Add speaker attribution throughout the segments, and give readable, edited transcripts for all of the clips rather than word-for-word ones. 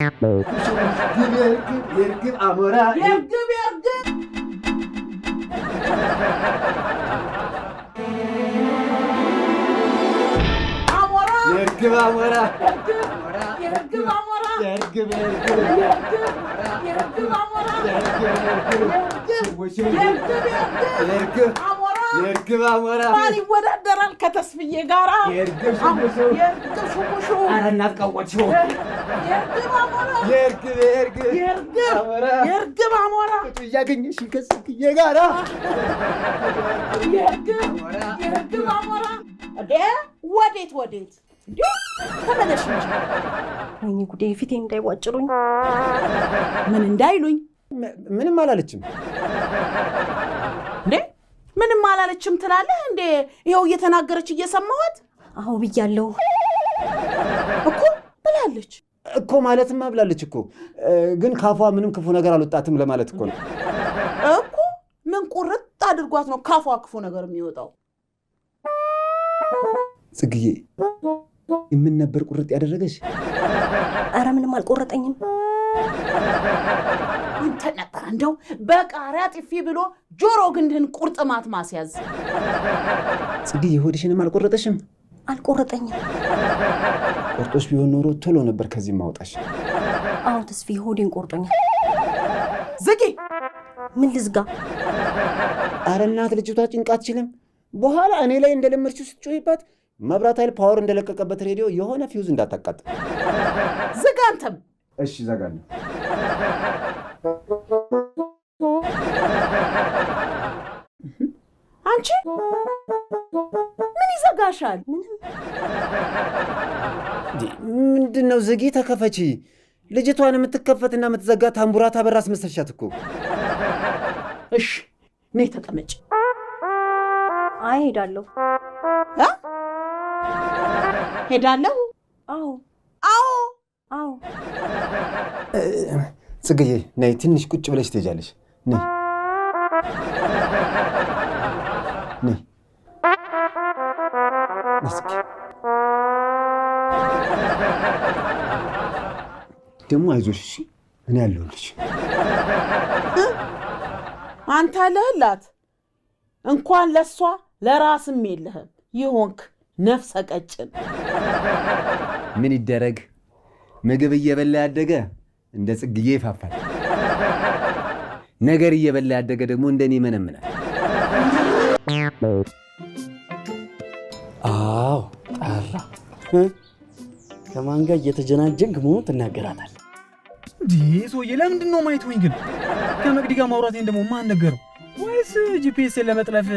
Speaker 1: يركب أمورا
Speaker 2: يركب أمورا
Speaker 1: يركب أمورا
Speaker 2: يركب أمورا
Speaker 1: يركب
Speaker 2: أمورا
Speaker 1: يركب يركب أمورا
Speaker 2: ماني ودردر الكتسفية قارا
Speaker 1: يركب شو
Speaker 2: يركب شو
Speaker 1: أنا الناس قوت شو
Speaker 2: يركب أمورا
Speaker 1: يركب أمورا
Speaker 2: يركب أمورا
Speaker 1: يجاكني شكسك يجارا
Speaker 2: يركب أمورا ده وديت ተመለሽ እንጂ
Speaker 3: ወይኔ ጉዴ ፊቴ እንዳይዋጭሩኝ
Speaker 2: ምን እንዳይሉኝ
Speaker 1: ምንም አላለችም
Speaker 2: እንዴ ምንም አላለችም ትላለህ እንዴ ይሄው እየተናገረች እየሰማሁት
Speaker 3: አዎ ብያለሁ
Speaker 2: ብላለች
Speaker 1: እኮ ማለትም ብላለች እኮ ግን ካፏ ምንም ክፉ ነገር አልወጣትም ለማለት እኮ ነው
Speaker 2: እኮ ምን ቁርጥ አድርጓት ነው ካፏ ክፉ ነገር የሚወጣው
Speaker 1: ጽግዬ ምን ነበር ቁርጥ ያደረገሽ
Speaker 3: አረ ምንም አልቆረጠኝም
Speaker 2: አንተ ነበር እንደው በቃሪያ ጥፊ ብሎ ጆሮ ግንድህን ቁርጥማት ማስያዝ
Speaker 1: ጽግዬ ሆድሽንም አልቆረጠሽም
Speaker 3: አልቆረጠኝም
Speaker 1: ቆርጦሽ ቢሆን ኖሮ ቶሎ ነበር ከዚህ ማውጣሽ
Speaker 3: አዎ ተስፊ ሆዴን ቆርጦኛል
Speaker 2: ዝጊ
Speaker 3: ምን ልዝጋ
Speaker 1: አረ እናት ልጅቷ ጭንቃት ችልም በኋላ እኔ ላይ እንደለመድሽው ስትጮይባት መብራት ኃይል ፓወር እንደለቀቀበት ሬዲዮ የሆነ ፊውዝ እንዳታቃጥ
Speaker 2: ዝጋ አንተም
Speaker 1: እሺ ዘጋለሁ
Speaker 2: አንቺ ምን ይዘጋሻል
Speaker 1: ምንድነው ዝጊ ተከፈቺ ልጅቷን የምትከፈትና የምትዘጋ ታምቡራታ በራስ መሰልሻት እኮ
Speaker 2: እሺ ነይ ተቀመጭ
Speaker 3: አይ ሄዳለሁ
Speaker 2: ሄዳለሁ አዎ
Speaker 1: ጽግዬ ነይ ትንሽ ቁጭ ብለሽ ትሄጃለሽ ነይ እስኪ ደግሞ አይዞሽ እሺ እኔ ያለሁልሽ
Speaker 2: አንተ አለህላት እንኳን ለሷ ለራስም የለህም ይሆንክ ነፍሰ ቀጭን
Speaker 1: ምን ይደረግ ምግብ እየበላ ያደገ እንደ ጽግዬ ይፋፋል ነገር እየበላ ያደገ ደግሞ እንደኔ መነምናል
Speaker 4: አዎ ጠራ ከማን ጋር እየተጀናጀንክ መሆኑን ትናገራታል
Speaker 5: እንዴ ሰውዬ ለምንድን ነው ማይተውኝ ግን ከመቅዲ ጋር ማውራቴን ደግሞ ማን ነገረው ወይስ ጂፒኤስ ለመጥለፍ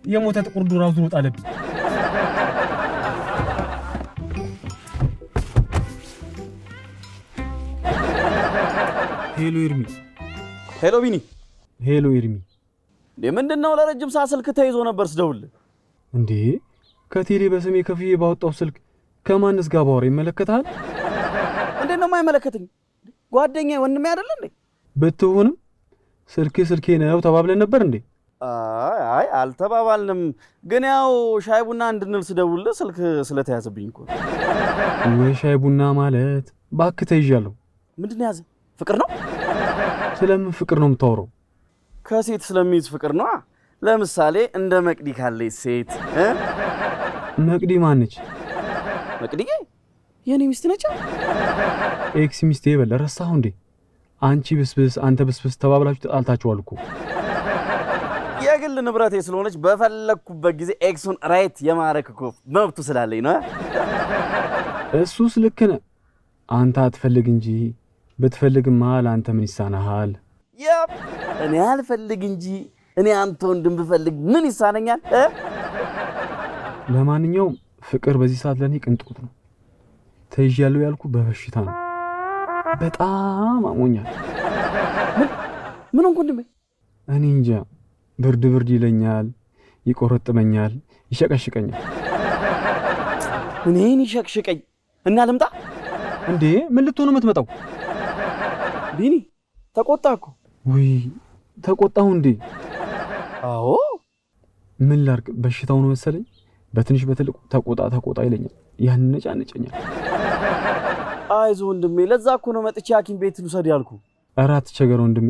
Speaker 5: የሞተ ጥቁር ዱር አውጥቶ ጣለብኝ ሄሎ ኤርሚ
Speaker 4: ሄሎ ቢኒ
Speaker 5: ሄሎ ኤርሚ
Speaker 4: ምንድነው ለረጅም ሰዓት ስልክ ተይዞ ነበር ስደውል
Speaker 5: እንዴ ከቴሌ በስሜ ከፍዬ ባወጣው ስልክ ከማንስ ጋር ባወራ ይመለከታል
Speaker 4: እንዴ ነው የማይመለከተኝ ጓደኛዬ ወንድሜ አይደል እንዴ
Speaker 5: በትሁንም ስልኬ ነው ተባብለን ነበር እንዴ
Speaker 4: አይ አልተባባልንም ግን ያው ሻይ ቡና እንድንል ስደውል ስልክ ስለተያዘብኝ እኮ
Speaker 5: ወይ ሻይ ቡና ማለት ባክ ተይዣለሁ
Speaker 4: ምንድነው ያዘ ፍቅር ነው
Speaker 5: ስለምን ፍቅር ነው የምታወራው
Speaker 4: ከሴት ስለሚይዝ ፍቅር ነው ለምሳሌ እንደ መቅዲ ካለች ሴት
Speaker 5: መቅዲ ማነች
Speaker 4: መቅዲ የኔ ሚስት ነች
Speaker 5: ኤክስ ሚስቴ በለ ረሳሁ እንዴ አንቺ ብስብስ አንተ ብስብስ ተባብላችሁ ተጣልታችኋል እኮ
Speaker 4: የግል ንብረቴ ስለሆነች በፈለኩበት ጊዜ ኤክሱን ራይት የማረክ እኮ መብቱ ስላለኝ ነው
Speaker 5: እሱስ ልክ ነህ አንተ አትፈልግ እንጂ ብትፈልግማ ለአንተ ምን ይሳናሃል
Speaker 4: እኔ አልፈልግ እንጂ እኔ አንተ ወንድም ብፈልግ ምን ይሳነኛል
Speaker 5: ለማንኛውም ፍቅር በዚህ ሰዓት ለኔ ቅንጦት ነው ተይዣለሁ ያልኩ በበሽታ ነው በጣም አሞኛል
Speaker 4: ምን ሆንኩ ወንድሜ
Speaker 5: እኔ እንጃ ብርድ ይለኛል ይቆረጥመኛል ይሸቀሽቀኛል
Speaker 4: እኔን ይሸቅሽቀኝ እና ልምጣ
Speaker 5: እንዴ ምን ልትሆን የምትመጣው
Speaker 4: ቢኒ ተቆጣኩ
Speaker 5: ወይ ተቆጣሁ እንዴ
Speaker 4: አዎ
Speaker 5: ምን ላርቅ በሽታው ነው መሰለኝ በትንሽ በትልቁ ተቆጣ ይለኛል ያን ነጫነጨኛል
Speaker 4: አይዞህ ወንድሜ ለዛ እኮ ነው መጥቼ ሐኪም ቤት ልውሰድ ያልኩ።
Speaker 5: ኧረ አትቸገር ወንድሜ።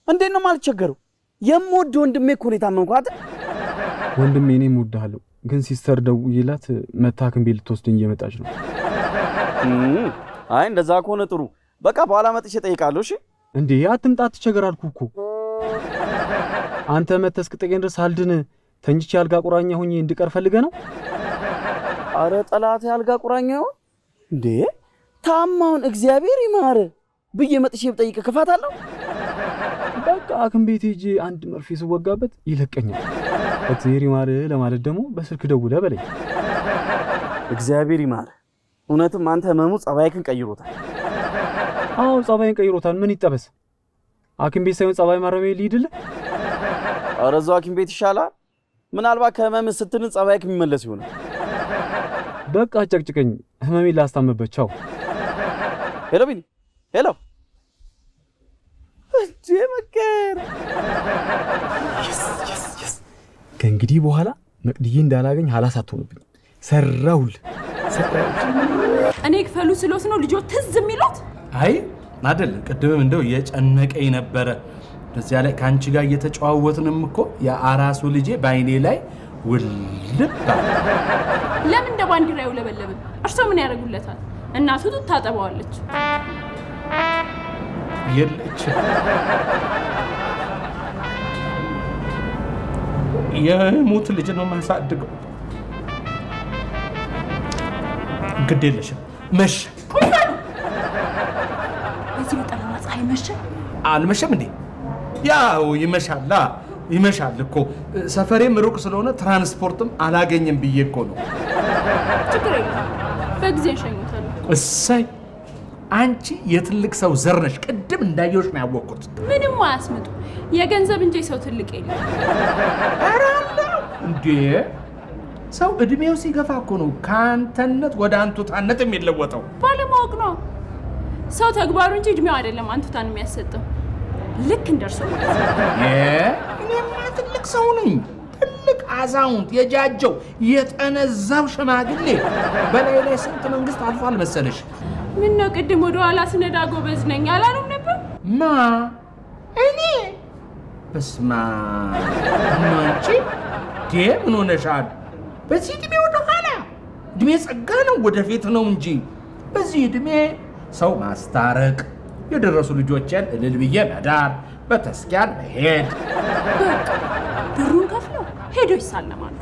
Speaker 4: እንዴት ነው የማልቸገረው? የምወደው ወንድሜ እኮ ነው የታመምኳት።
Speaker 5: ወንድሜ እኔም እወድሃለሁ፣ ግን ሲስተር ደውዬላት መታ ሐኪም ቤት ልትወስደኝ እየመጣች ነው።
Speaker 4: አይ እንደዛ ከሆነ ጥሩ፣ በቃ በኋላ መጥቼ እጠይቃለሁ። እሺ
Speaker 5: እንዴ አትምጣ፣ አትቸገር አልኩህ እኮ። አንተ መተህ እስክጠይቀኝ ድረስ አልድን ተኝቼ አልጋ ቁራኛ ሆኜ እንድቀር ፈልገህ ነው?
Speaker 4: አረ ጠላት አልጋ ቁራኛ ይሆን እንዴ? ታማውን እግዚአብሔር ይማር ብዬ መጥቼ ብጠይቅ ክፋት አለው?
Speaker 5: በቃ ሐኪም ቤት ሄጄ አንድ መርፌ ስወጋበት ይለቀኛል። እግዚአብሔር ይማር ለማለት ደግሞ በስልክ ደውለህ በለኝ።
Speaker 4: እግዚአብሔር ይማር። እውነትም አንተ ህመሙ ጸባይክን ቀይሮታል።
Speaker 5: አዎ ጸባይን ቀይሮታል። ምን ይጠበስ? ሐኪም ቤት ሳይሆን ጸባይ ማረሚያ ልሂድልህ?
Speaker 4: ኧረ እዛው ሐኪም ቤት ይሻላል። ምናልባት ከህመምህ ስትድን ጸባይክ የሚመለስ ይሆናል።
Speaker 5: በቃ ጨቅጭቀኝ፣ ህመሜን ላስታምበት። ቻው።
Speaker 4: ሄሎ ቢኒ፣ ሄሎ። እጄ መከር።
Speaker 5: ከእንግዲህ በኋላ መቅድዬ እንዳላገኝ ሀላስ አትሆንብኝ። ሰራውል
Speaker 6: እኔ ክፈሉ ስሎት ነው ልጆች ትዝ የሚሉት?
Speaker 7: አይ አይደለም፣ ቅድምም እንደው የጨነቀኝ ነበረ። በዚያ ላይ ካንቺ ጋር እየተጨዋወትንም እኮ የአራሱ ልጄ ባይኔ ላይ ውልባ።
Speaker 6: ለምን እንደ ባንዲራ ይውለበለብን? እርሶ ምን ያደርጉለታል? እናቱ ጡት ታጠባዋለች።
Speaker 7: የለች የሙት ልጅ ነው ማሳድገው። ግድ የለሽም። መሸ።
Speaker 6: እዚህ በጠራራ ፀሐይ መሸ።
Speaker 7: አልመሸም እንዴ? ያው ይመሻላ፣ ይመሻል እኮ። ሰፈሬም ሩቅ ስለሆነ ትራንስፖርትም አላገኝም ብዬ እኮ ነው።
Speaker 6: ችግር የለም፣ በጊዜ እንሸኙታለን።
Speaker 7: እሰይ፣ አንቺ የትልቅ ሰው ዘር ነሽ። ቅድም እንዳየሁሽ ነው ያወቅኩት።
Speaker 6: ምንም አያስምጡ፣ የገንዘብ እንጂ ሰው ትልቅ የለም።
Speaker 7: ኧረ አለው እንዴ! ሰው እድሜው ሲገፋ እኮ ነው ከአንተነት ወደ አንቱታነት የሚለወጠው።
Speaker 6: ባለማወቅ ነው። ሰው ተግባሩ እንጂ እድሜው አይደለም አንቱታን የሚያሰጠው። ልክ እንደርሶ ማለት ነው።
Speaker 7: እኔማ ትልቅ ሰው ነኝ። ትልቅ አዛውንት፣ የጃጀው የጠነዛው ሽማግሌ። በላይ ላይ ስንት መንግስት አልፏል መሰለሽ።
Speaker 6: ምን ነው ቅድም ወደ ኋላ ስነዳ ጎበዝ ነኝ አላሉም ነበር?
Speaker 7: ማ እኔ? በስማ አንቺ ምን ሆነሻል? በዚህ እድሜ ወደ ኋላ? እድሜ ጸጋ ነው፣ ወደፊት ነው እንጂ። በዚህ እድሜ ሰው ማስታረቅ፣ የደረሱ ልጆችን እልል ብዬ መዳር፣ በተስኪያን መሄድ።
Speaker 6: ብሩን ከፍለው ሄዶ ይሳለማሉ።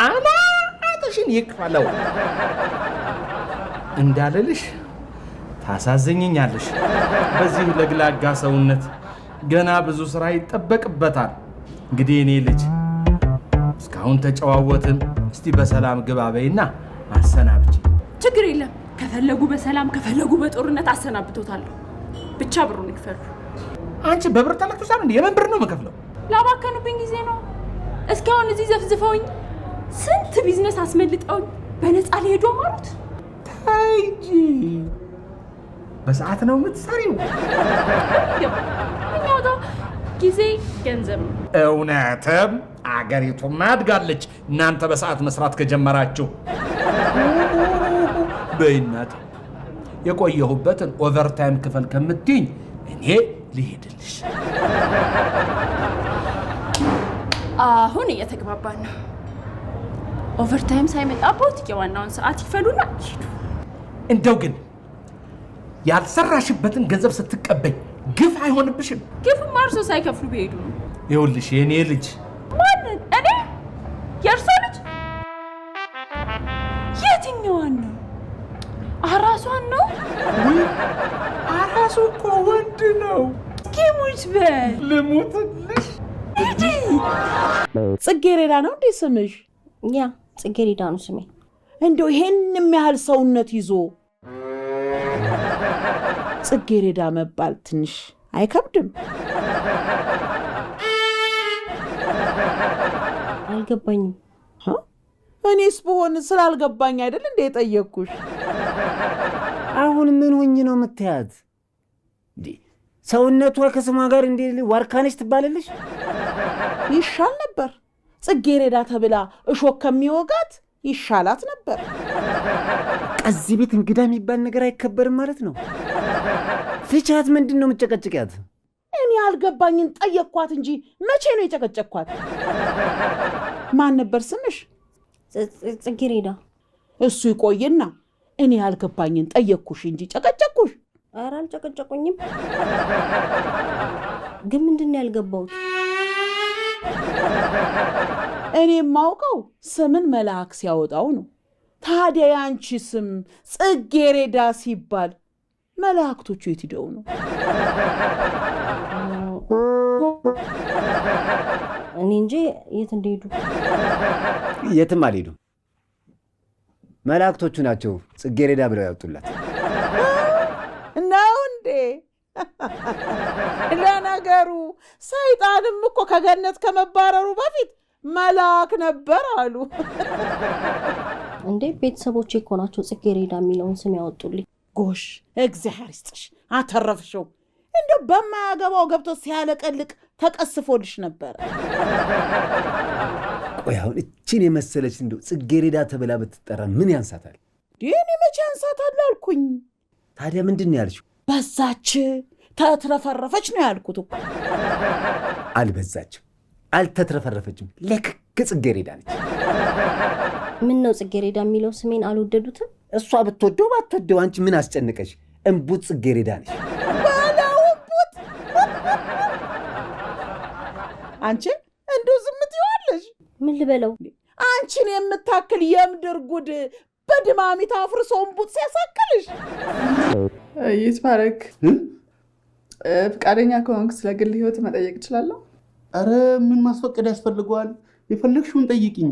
Speaker 7: አናትሽን ይክፈለው እንዳልልሽ ታሳዝኝኛለሽ። በዚህ ለግላጋ ሰውነት ገና ብዙ ስራ ይጠበቅበታል። እንግዲህ እኔ ልጅ እስካሁን ተጨዋወትን። እስቲ በሰላም ግባ በይና አሰናብቼ።
Speaker 6: ችግር የለም፣ ከፈለጉ በሰላም ከፈለጉ በጦርነት አሰናብቶታለሁ። ብቻ ብሩን ይክፈሉ።
Speaker 7: አንቺ በብር ተለክቷል እንዴ? የምን ብር ነው የምከፍለው?
Speaker 6: ላባከኑብኝ ጊዜ ነው። እስካሁን እዚህ ዘፍዝፈውኝ ስንት ቢዝነስ አስመልጠውኝ በነፃ ሊሄዱ አማሩት።
Speaker 7: ተይ እንጂ በሰዓት ነው የምትሰሪው።
Speaker 6: የሚያወጣው ጊዜ ገንዘብ ነው።
Speaker 7: እውነትም አገሪቱማ አድጋለች እናንተ በሰዓት መስራት ከጀመራችሁ። በእናት የቆየሁበትን ኦቨርታይም ክፈል ከምትይኝ እኔ ልሄድልሽ።
Speaker 6: አሁን እየተግባባን ነው። ኦቨርታይም ሳይመጣቦት የዋናውን ሰዓት ይክፈሉና ይሄዱ።
Speaker 7: እንደው ግን ያልሰራሽበትን ገንዘብ ስትቀበኝ ግፍ አይሆንብሽም?
Speaker 6: ግፍማ እርሶ ሳይከፍሉ ቢሄዱ ነው።
Speaker 7: ይኸውልሽ የእኔ ልጅ።
Speaker 6: ማንን? እኔ? የእርሶ ልጅ? የትኛዋን ነው? አራሷን ነው?
Speaker 7: ውይ አራሱ እኮ ወንድ ነው።
Speaker 6: ጌሙች በል
Speaker 7: ልሙትልሽ።
Speaker 2: ጽጌረዳ ነው እንዴ ስምሽ?
Speaker 3: ያ ጽጌረዳ ነው ስሜ።
Speaker 2: እንደው ይሄንም ያህል ሰውነት ይዞ ጽጌረዳ መባል ትንሽ አይከብድም?
Speaker 3: አልገባኝም።
Speaker 2: እኔስ ብሆን ስላልገባኝ አይደል እንደ የጠየቅኩሽ?
Speaker 1: አሁን ምን ሆኝ ነው የምትያት? ሰውነቷ ከስሟ ጋር እንዴ ዋርካነች ትባልልሽ?
Speaker 2: ይሻል ነበር። ጽጌረዳ ተብላ እሾክ ከሚወጋት ይሻላት ነበር።
Speaker 1: እዚህ ቤት እንግዳ የሚባል ነገር አይከበርም ማለት ነው። ፍቻት ምንድን ነው የምትጨቀጭቂያት?
Speaker 2: እኔ አልገባኝን ጠየቅኳት እንጂ መቼ ነው የጨቀጨቅኳት? ማን ነበር ስምሽ?
Speaker 3: ጽጌሬዳ።
Speaker 2: እሱ ይቆይና እኔ አልገባኝን ጠየቅኩሽ እንጂ ጨቀጨቅኩሽ?
Speaker 3: ኧረ አልጨቀጨቁኝም። ግን ምንድን ነው ያልገባሁት?
Speaker 2: እኔ የማውቀው ስምን መልአክ ሲያወጣው ነው። ታዲያ ያንቺ ስም ጽጌሬዳ ሲባል መላእክቶቹ የት ሄደው ነው?
Speaker 3: እኔ እንጂ የት እንደሄዱ።
Speaker 1: የትም አልሄዱም። መላእክቶቹ ናቸው ጽጌሬዳ ብለው ያወጡላት።
Speaker 2: ነው እንዴ? ለነገሩ ሰይጣንም እኮ ከገነት ከመባረሩ በፊት መልአክ ነበር አሉ።
Speaker 3: እንዴ ቤተሰቦቼ እኮ ናቸው ጽጌሬዳ የሚለውን ስም ያወጡልኝ።
Speaker 2: ጎሽ እግዚአብሔር ይስጥሽ፣ አተረፍሽው። እንደው በማያገባው ገብቶ ሲያለቀልቅ ተቀስፎልሽ ነበር።
Speaker 1: ቆይ አሁን እችን የመሰለች እንደው ጽጌሬዳ ተብላ ብትጠራ ምን ያንሳታል?
Speaker 2: እኔ መቼ ያንሳታል አልኩኝ?
Speaker 1: ታዲያ ምንድን ነው ያልሽው?
Speaker 2: በዛች ተትረፈረፈች ነው ያልኩት እኮ።
Speaker 1: አልበዛችም፣ አልተትረፈረፈችም። ለክክ ጽጌሬዳ ነች።
Speaker 3: ምን ነው ጽጌሬዳ የሚለው ስሜን አልወደዱትም?
Speaker 1: እሷ ብትወደው ባትወደው አንቺ ምን አስጨነቀሽ? እምቡጥ ጽጌሬዳ ነች።
Speaker 2: ባላው እምቡጥ። አንቺ እንደው ዝም ትይዋለሽ?
Speaker 3: ምን ልበለው?
Speaker 2: አንቺን የምታክል የምድር ጉድ በድማሚት አፍርሶ እምቡጥ ሲያሳክልሽ።
Speaker 8: ይትባረክ፣ ፍቃደኛ ከሆንክ ስለ ግል ህይወት መጠየቅ እችላለሁ?
Speaker 9: አረ ምን ማስፈቀድ ያስፈልገዋል? የፈለግሽውን ጠይቂኝ።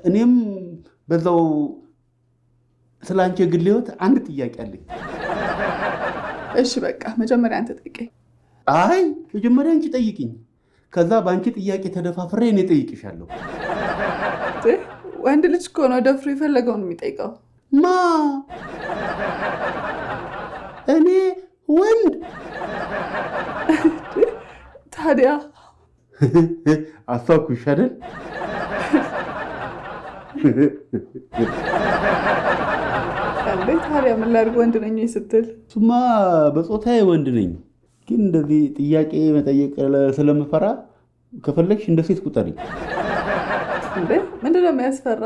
Speaker 9: እኔም በዛው ስለ አንቺ የግል ህይወት አንድ ጥያቄ አለኝ።
Speaker 8: እሺ በቃ መጀመሪያ አንተ ጠይቀኝ።
Speaker 9: አይ መጀመሪያ አንቺ ጠይቂኝ፣ ከዛ በአንቺ ጥያቄ ተደፋፍሬ እኔ ጠይቅሻለሁ።
Speaker 8: ወንድ ልጅ እኮ ነው ደፍሮ የፈለገውን የሚጠይቀው።
Speaker 9: ማ እኔ ወንድ?
Speaker 8: ታዲያ
Speaker 9: አሳኩሽ አይደል?
Speaker 8: ታዲያ ምን ላድርግ ወንድ ነኝ ስትል?
Speaker 9: እሱማ በጾታዬ ወንድ ነኝ፣ ግን እንደዚህ ጥያቄ መጠየቅ ስለምፈራ ከፈለግሽ እንደ ሴት ቁጠሪኝ።
Speaker 8: እንዴ ምንድን ነው የሚያስፈራ?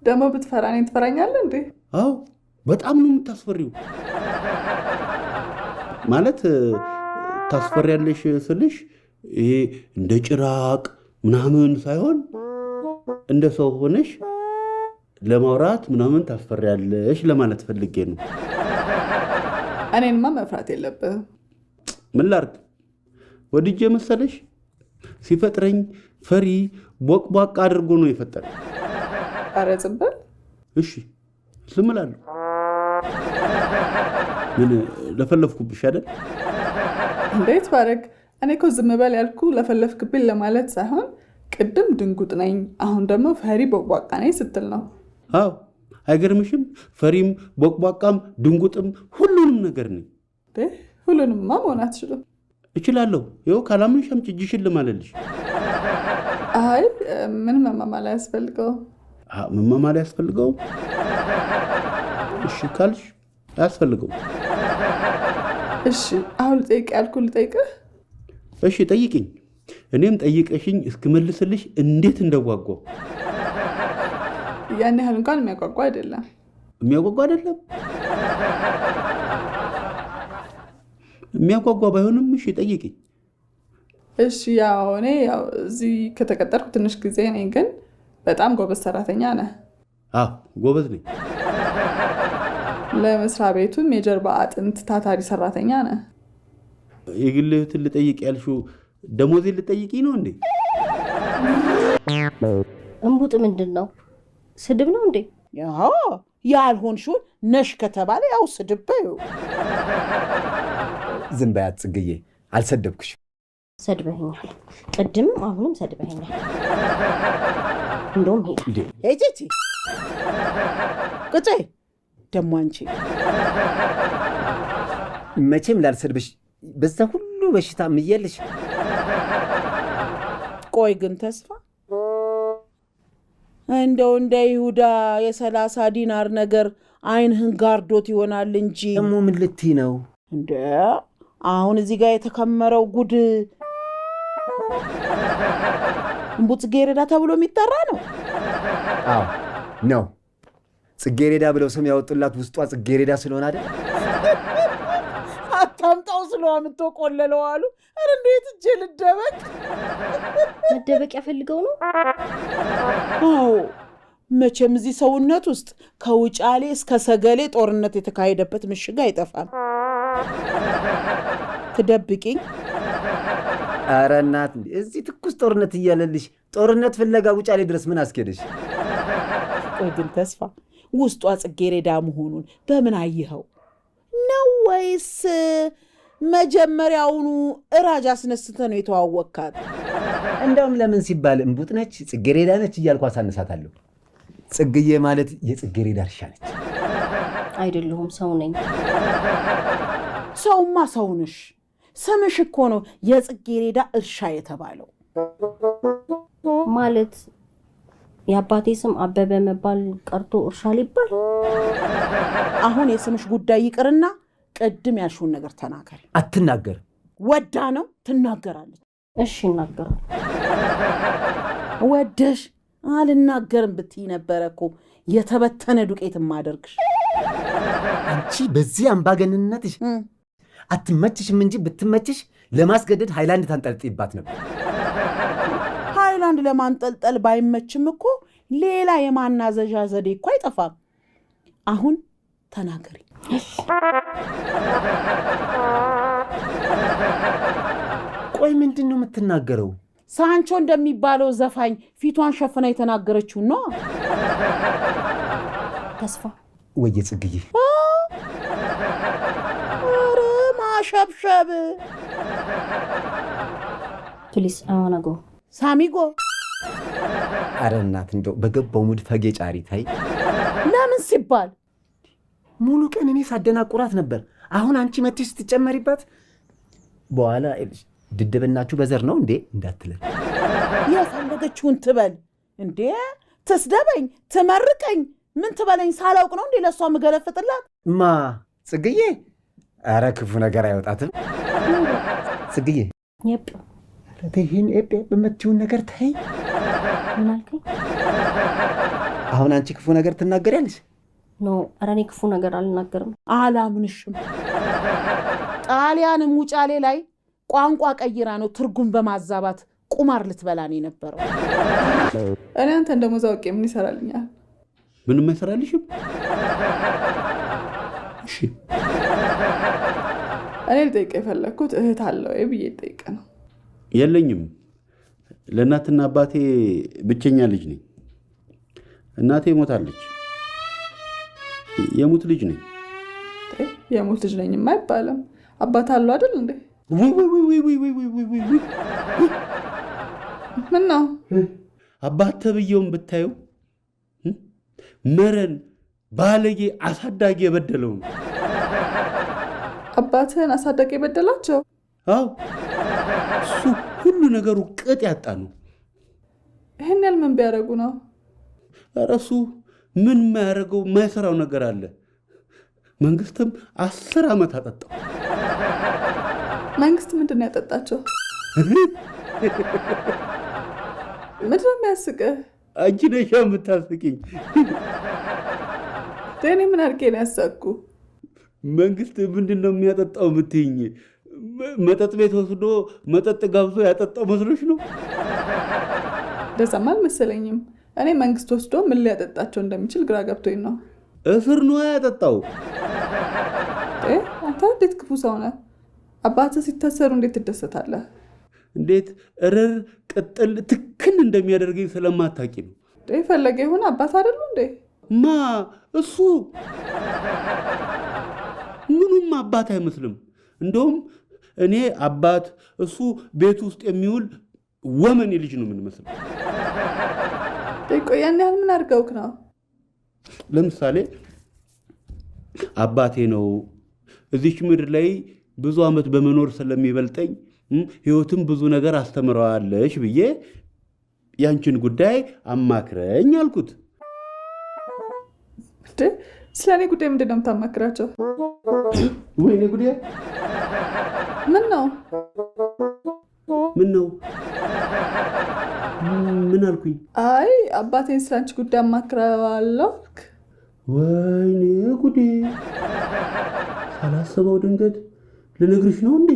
Speaker 8: ደግሞ ብትፈራ እኔን ትፈራኛለህ እንዴ?
Speaker 9: አዎ በጣም ነው የምታስፈሪው። ማለት ታስፈሪያለሽ ስልሽ ይሄ እንደ ጭራቅ ምናምን ሳይሆን እንደ ሰው ሆነሽ ለማውራት ምናምን ታስፈሪያለሽ ለማለት ፈልጌ ነው።
Speaker 8: እኔንማ መፍራት የለብህም።
Speaker 9: ምን ላድርግ? ወድጄ መሰለሽ? ሲፈጥረኝ ፈሪ ቦቅቧቅ አድርጎ ነው የፈጠረኝ።
Speaker 8: ኧረ ዝም በል።
Speaker 9: እሺ ዝም እላለሁ። ምን ለፈለፍኩብሽ አይደል?
Speaker 8: እንዴት ባረግ? እኔ እኮ ዝም በል ያልኩ ለፈለፍክብኝ ለማለት ሳይሆን ቅድም ድንጉጥ ነኝ፣ አሁን ደግሞ ፈሪ ቦቅቧቃ ነኝ ስትል ነው።
Speaker 9: አዎ አይገርምሽም? ፈሪም ቦቅቧቃም ድንጉጥም ሁሉንም ነገር ነኝ።
Speaker 8: ሁሉንምማ መሆን አትችልም።
Speaker 9: እችላለሁ። ይኸው ካላምንሽ አምጪ እጅሽን ልማልልሽ።
Speaker 8: አይ ምን መማማል አያስፈልገው።
Speaker 9: መማማል አያስፈልገው? እሺ ካልሽ አያስፈልገው።
Speaker 8: እሺ አሁን ልጠይቅ ያልኩ ልጠይቅህ?
Speaker 9: እሺ ጠይቅኝ። እኔም ጠይቀሽኝ እስክመልስልሽ እንዴት እንደጓጓው።
Speaker 8: ያን ያህል እንኳን የሚያጓጓ አይደለም።
Speaker 9: የሚያጓጓ አይደለም? የሚያጓጓ ባይሆንም እሺ ጠይቅኝ።
Speaker 8: እሺ ያው እኔ እዚህ ከተቀጠርኩ ትንሽ ጊዜ ነኝ፣ ግን በጣም ጎበዝ ሰራተኛ ነህ።
Speaker 9: አዎ ጎበዝ ነኝ።
Speaker 8: ለመስሪያ ቤቱም የጀርባ አጥንት ታታሪ ሰራተኛ ነህ።
Speaker 9: የግል ህይወትን ልጠይቅ ያልሽው ደሞዜን ልጠይቂ ነው እንዴ?
Speaker 3: እምቡጥ ምንድን ነው? ስድብ ነው እንዴ?
Speaker 2: ያው ያልሆንሽውን ነሽ ከተባለ ያው ስድብ በይው።
Speaker 1: ዝም በያት ጽግዬ፣ አልሰደብኩሽም።
Speaker 3: ሰድበኸኛል። ቅድምም አሁንም ሰድበኸኛል። እንደውም ሄድ
Speaker 2: ሄጄ ቁጭ ደሞ አንቺ
Speaker 1: መቼም ላልሰድብሽ በዛ ሁሉ በሽታ ምየልሽ።
Speaker 2: ቆይ ግን ተስፋ እንደው እንደ ይሁዳ የ30 ዲናር ነገር አይንህን ጋርዶት ይሆናል እንጂ
Speaker 1: ደግሞ ምን ልትይ ነው
Speaker 2: እንደ አሁን እዚህ ጋር የተከመረው ጉድ እምቡ ጽጌረዳ ተብሎ የሚጠራ ነው።
Speaker 1: አዎ ነው። ጽጌረዳ ብለው ስም ያወጡላት ውስጧ ጽጌረዳ ስለሆነ አይደል?
Speaker 2: አታምጣው ስለዋምቶ ቆለለው አሉ። አረ እንዴት እጄ ልደበቅ?
Speaker 3: መደበቂያ ፈልገው ነው?
Speaker 2: አዎ መቼም እዚህ ሰውነት ውስጥ ከውጫሌ እስከ ሰገሌ ጦርነት የተካሄደበት ምሽግ አይጠፋም። ትደብቂኝ?
Speaker 1: አረ እናት እዚህ ትኩስ ጦርነት እያለልሽ ጦርነት ፍለጋ ውጫሌ ድረስ ምን አስኬደሽ?
Speaker 2: ቆይ ግን ተስፋ ውስጧ ጽጌረዳ መሆኑን በምን አየኸው ነው? ወይስ መጀመሪያውኑ እራጅ አስነስተ ነው የተዋወቅካት?
Speaker 1: እንደውም ለምን ሲባል እምቡጥ ነች ጽጌረዳ ነች እያልኩ አሳነሳታለሁ። ጽግዬ ማለት የጽጌረዳ እርሻ ነች።
Speaker 3: አይደለሁም፣ ሰው ነኝ።
Speaker 2: ሰውማ ሰውንሽ። ስምሽ እኮ ነው የጽጌረዳ እርሻ የተባለው።
Speaker 3: ማለት የአባቴ ስም አበበ መባል ቀርቶ እርሻ ሊባል?
Speaker 2: አሁን የስምሽ ጉዳይ ይቅርና ቅድም ያልሽውን ነገር ተናገሪ።
Speaker 1: አትናገርም።
Speaker 2: ወዳ ነው ትናገራለች።
Speaker 3: እሺ እናገራለሁ።
Speaker 2: ወደሽ አልናገርም ብትይ ነበረ እኮ የተበተነ ዱቄት ማደርግሽ።
Speaker 1: አንቺ በዚህ አምባገነንነትሽ አትመችሽም እንጂ ብትመችሽ ለማስገደድ ሃይላንድ ታንጠልጥይባት ነበር።
Speaker 2: ሃይላንድ ለማንጠልጠል ባይመችም እኮ ሌላ የማናዘዣ ዘዴ እኮ አይጠፋም። አሁን ተናገሪ።
Speaker 1: ቆይ ምንድን ነው የምትናገረው?
Speaker 2: ሳንቾ እንደሚባለው ዘፋኝ ፊቷን ሸፍና የተናገረችው ነው።
Speaker 3: ተስፋ
Speaker 1: ወየ ጽግዬ፣
Speaker 2: ኧረ ማሸብሸብ።
Speaker 3: ፕሊስ አዋና ጎ
Speaker 2: ሳሚጎ።
Speaker 1: አረ እናት እንደው በገባው ሙድ ፈጌ ጫሪ ታይ።
Speaker 2: ለምን ሲባል
Speaker 1: ሙሉ ቀን እኔ ሳደናቁራት ነበር። አሁን አንቺ መጥተሽ ስትጨመሪባት በኋላ ድድብናችሁ በዘር ነው እንዴ እንዳትለን።
Speaker 2: የፈለገችውን ትበል እንዴ፣ ትስደበኝ፣ ትመርቀኝ፣ ምን ትበለኝ ሳላውቅ ነው እንዴ ለሷ ምገለፍጥላት?
Speaker 1: ማ ጽግዬ? አረ ክፉ ነገር አይወጣትም ጽግዬ።
Speaker 3: የፕ
Speaker 1: ይህን ኤጴ በምትይውን ነገር ታይ።
Speaker 3: ምን አልከኝ?
Speaker 1: አሁን አንቺ ክፉ ነገር ትናገሪያለሽ?
Speaker 3: ኖ ኧረ እኔ ክፉ ነገር አልናገርም።
Speaker 2: አላምንሽም። ጣሊያንም ውጫሌ ላይ ቋንቋ ቀይራ ነው ትርጉም በማዛባት ቁማር ልትበላ ነው የነበረው።
Speaker 8: እኔ አንተ እንደሞዛ አውቄ ምን ይሰራልኛል?
Speaker 9: ምንም አይሰራልሽም። እሺ
Speaker 8: እኔ ልጠይቅ የፈለግኩት እህት አለ ወይ ብዬ ልጠይቅ ነው።
Speaker 9: የለኝም። ለእናትና አባቴ ብቸኛ ልጅ ነኝ። እናቴ ሞታለች። የሙት ልጅ ነኝ።
Speaker 8: የሙት ልጅ ነኝ አይባልም። አባት አሉ አይደል እንዴ? ምን ነው
Speaker 9: አባት ተብዬውን ብታዩ መረን ባለጌ አሳዳጊ የበደለው ነው።
Speaker 8: አባትህን አሳዳጊ የበደላቸው?
Speaker 9: አዎ እሱ ሁሉ ነገሩ ቅጥ ያጣ ነው።
Speaker 8: ይህን ያህል ምን ቢያደርጉ ነው?
Speaker 9: ኧረ እሱ ምን የማያደርገው የማይሰራው ነገር አለ። መንግስትም 10 ዓመት አጠጣው።
Speaker 8: መንግስት ምንድን ነው ያጠጣቸው? ምንድን ነው የሚያስቅህ?
Speaker 9: አንቺ ነሽ የምታስቂኝ።
Speaker 8: እኔ ምን አድርጌ ነው ያሳቅኩ?
Speaker 9: መንግስት ምንድን ነው የሚያጠጣው የምትይኝ? መጠጥ ቤት ወስዶ መጠጥ ጋብዞ ያጠጣው መስሎሽ ነው?
Speaker 8: እንደዛማ አልመሰለኝም። እኔ መንግስት ወስዶ ምን ሊያጠጣቸው እንደሚችል ግራ ገብቶኝ ነው።
Speaker 9: እስር ነው ያጠጣው።
Speaker 8: አንተ እንዴት ክፉ ሰው ነህ! አባትህ ሲታሰሩ እንዴት ትደሰታለህ?
Speaker 9: እንዴት እርር ቅጥል ትክን እንደሚያደርገኝ ስለማታቂ ነው።
Speaker 8: ፈለገ የሆነ አባት አይደሉ እንዴ?
Speaker 9: ማ እሱ ምኑም አባት አይመስልም። እንደውም እኔ አባት፣ እሱ ቤት ውስጥ የሚውል ወመኔ ልጅ ነው የምንመስለው።
Speaker 8: ቆይ ያን ያህል ምን አድርገውክ ነው?
Speaker 9: ለምሳሌ አባቴ ነው እዚች ምድር ላይ ብዙ ዓመት በመኖር ስለሚበልጠኝ ህይወትም ብዙ ነገር አስተምረዋለች ብዬ ያንቺን ጉዳይ አማክረኝ አልኩት።
Speaker 8: ስለ እኔ ጉዳይ ምንድን ነው የምታማክራቸው?
Speaker 9: ወይኔ ጉዳይ
Speaker 8: ምን ነው?
Speaker 9: ምን አልኩኝ?
Speaker 8: አይ አባቴን ስለ አንቺ ጉዳይ አማክረዋለሁ።
Speaker 9: ወይኔ ጉዴ! ሳላስበው ድንገት ልነግርሽ ነው እንዴ?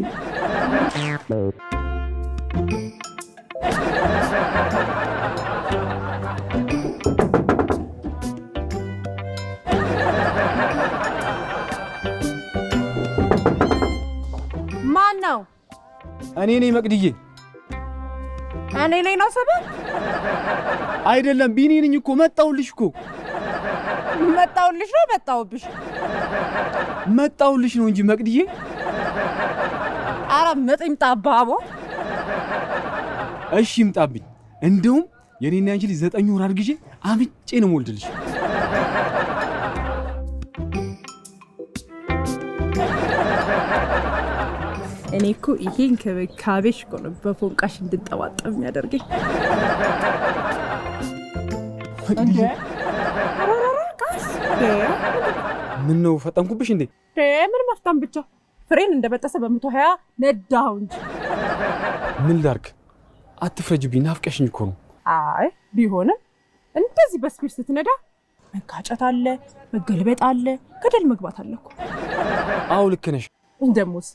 Speaker 6: ማን ነው?
Speaker 5: እኔ ነኝ መቅድዬ።
Speaker 6: እኔ ነኝ ነው ሰበብ?
Speaker 5: አይደለም ቢኒ ነኝ እኮ መጣሁልሽ እኮ።
Speaker 6: መጣሁልሽ ነው መጣሁብሽ?
Speaker 5: መጣሁልሽ ነው እንጂ መቅድዬ።
Speaker 6: ኧረ መጥምጣ አባቦ።
Speaker 5: እሺ ይምጣብኝ። እንደውም የኔና አንቺ ልጅ 9 ወር አድርግጄ አምጬ ነው የምወልድልሽ።
Speaker 6: እኔ እኮ ይሄ እንክብካቤሽ እኮ ነው በፎንቃሽ እንድጠባጠብ የሚያደርገኝ።
Speaker 5: ምን ነው ፈጠንኩብሽ እንዴ?
Speaker 6: ምን መፍታም ብቻ ፍሬን እንደበጠሰ በ120 ነዳው እንጂ።
Speaker 5: ምን ላድርግ? አትፍረጅብኝ፣ ናፍቀሽኝ እኮ ነው።
Speaker 6: አይ ቢሆንም እንደዚህ በስፒድ ስትነዳ መጋጨት አለ፣ መገልበጥ አለ፣ ገደል መግባት አለ እኮ።
Speaker 5: አዎ ልክ ነሽ።
Speaker 6: እንደሙስ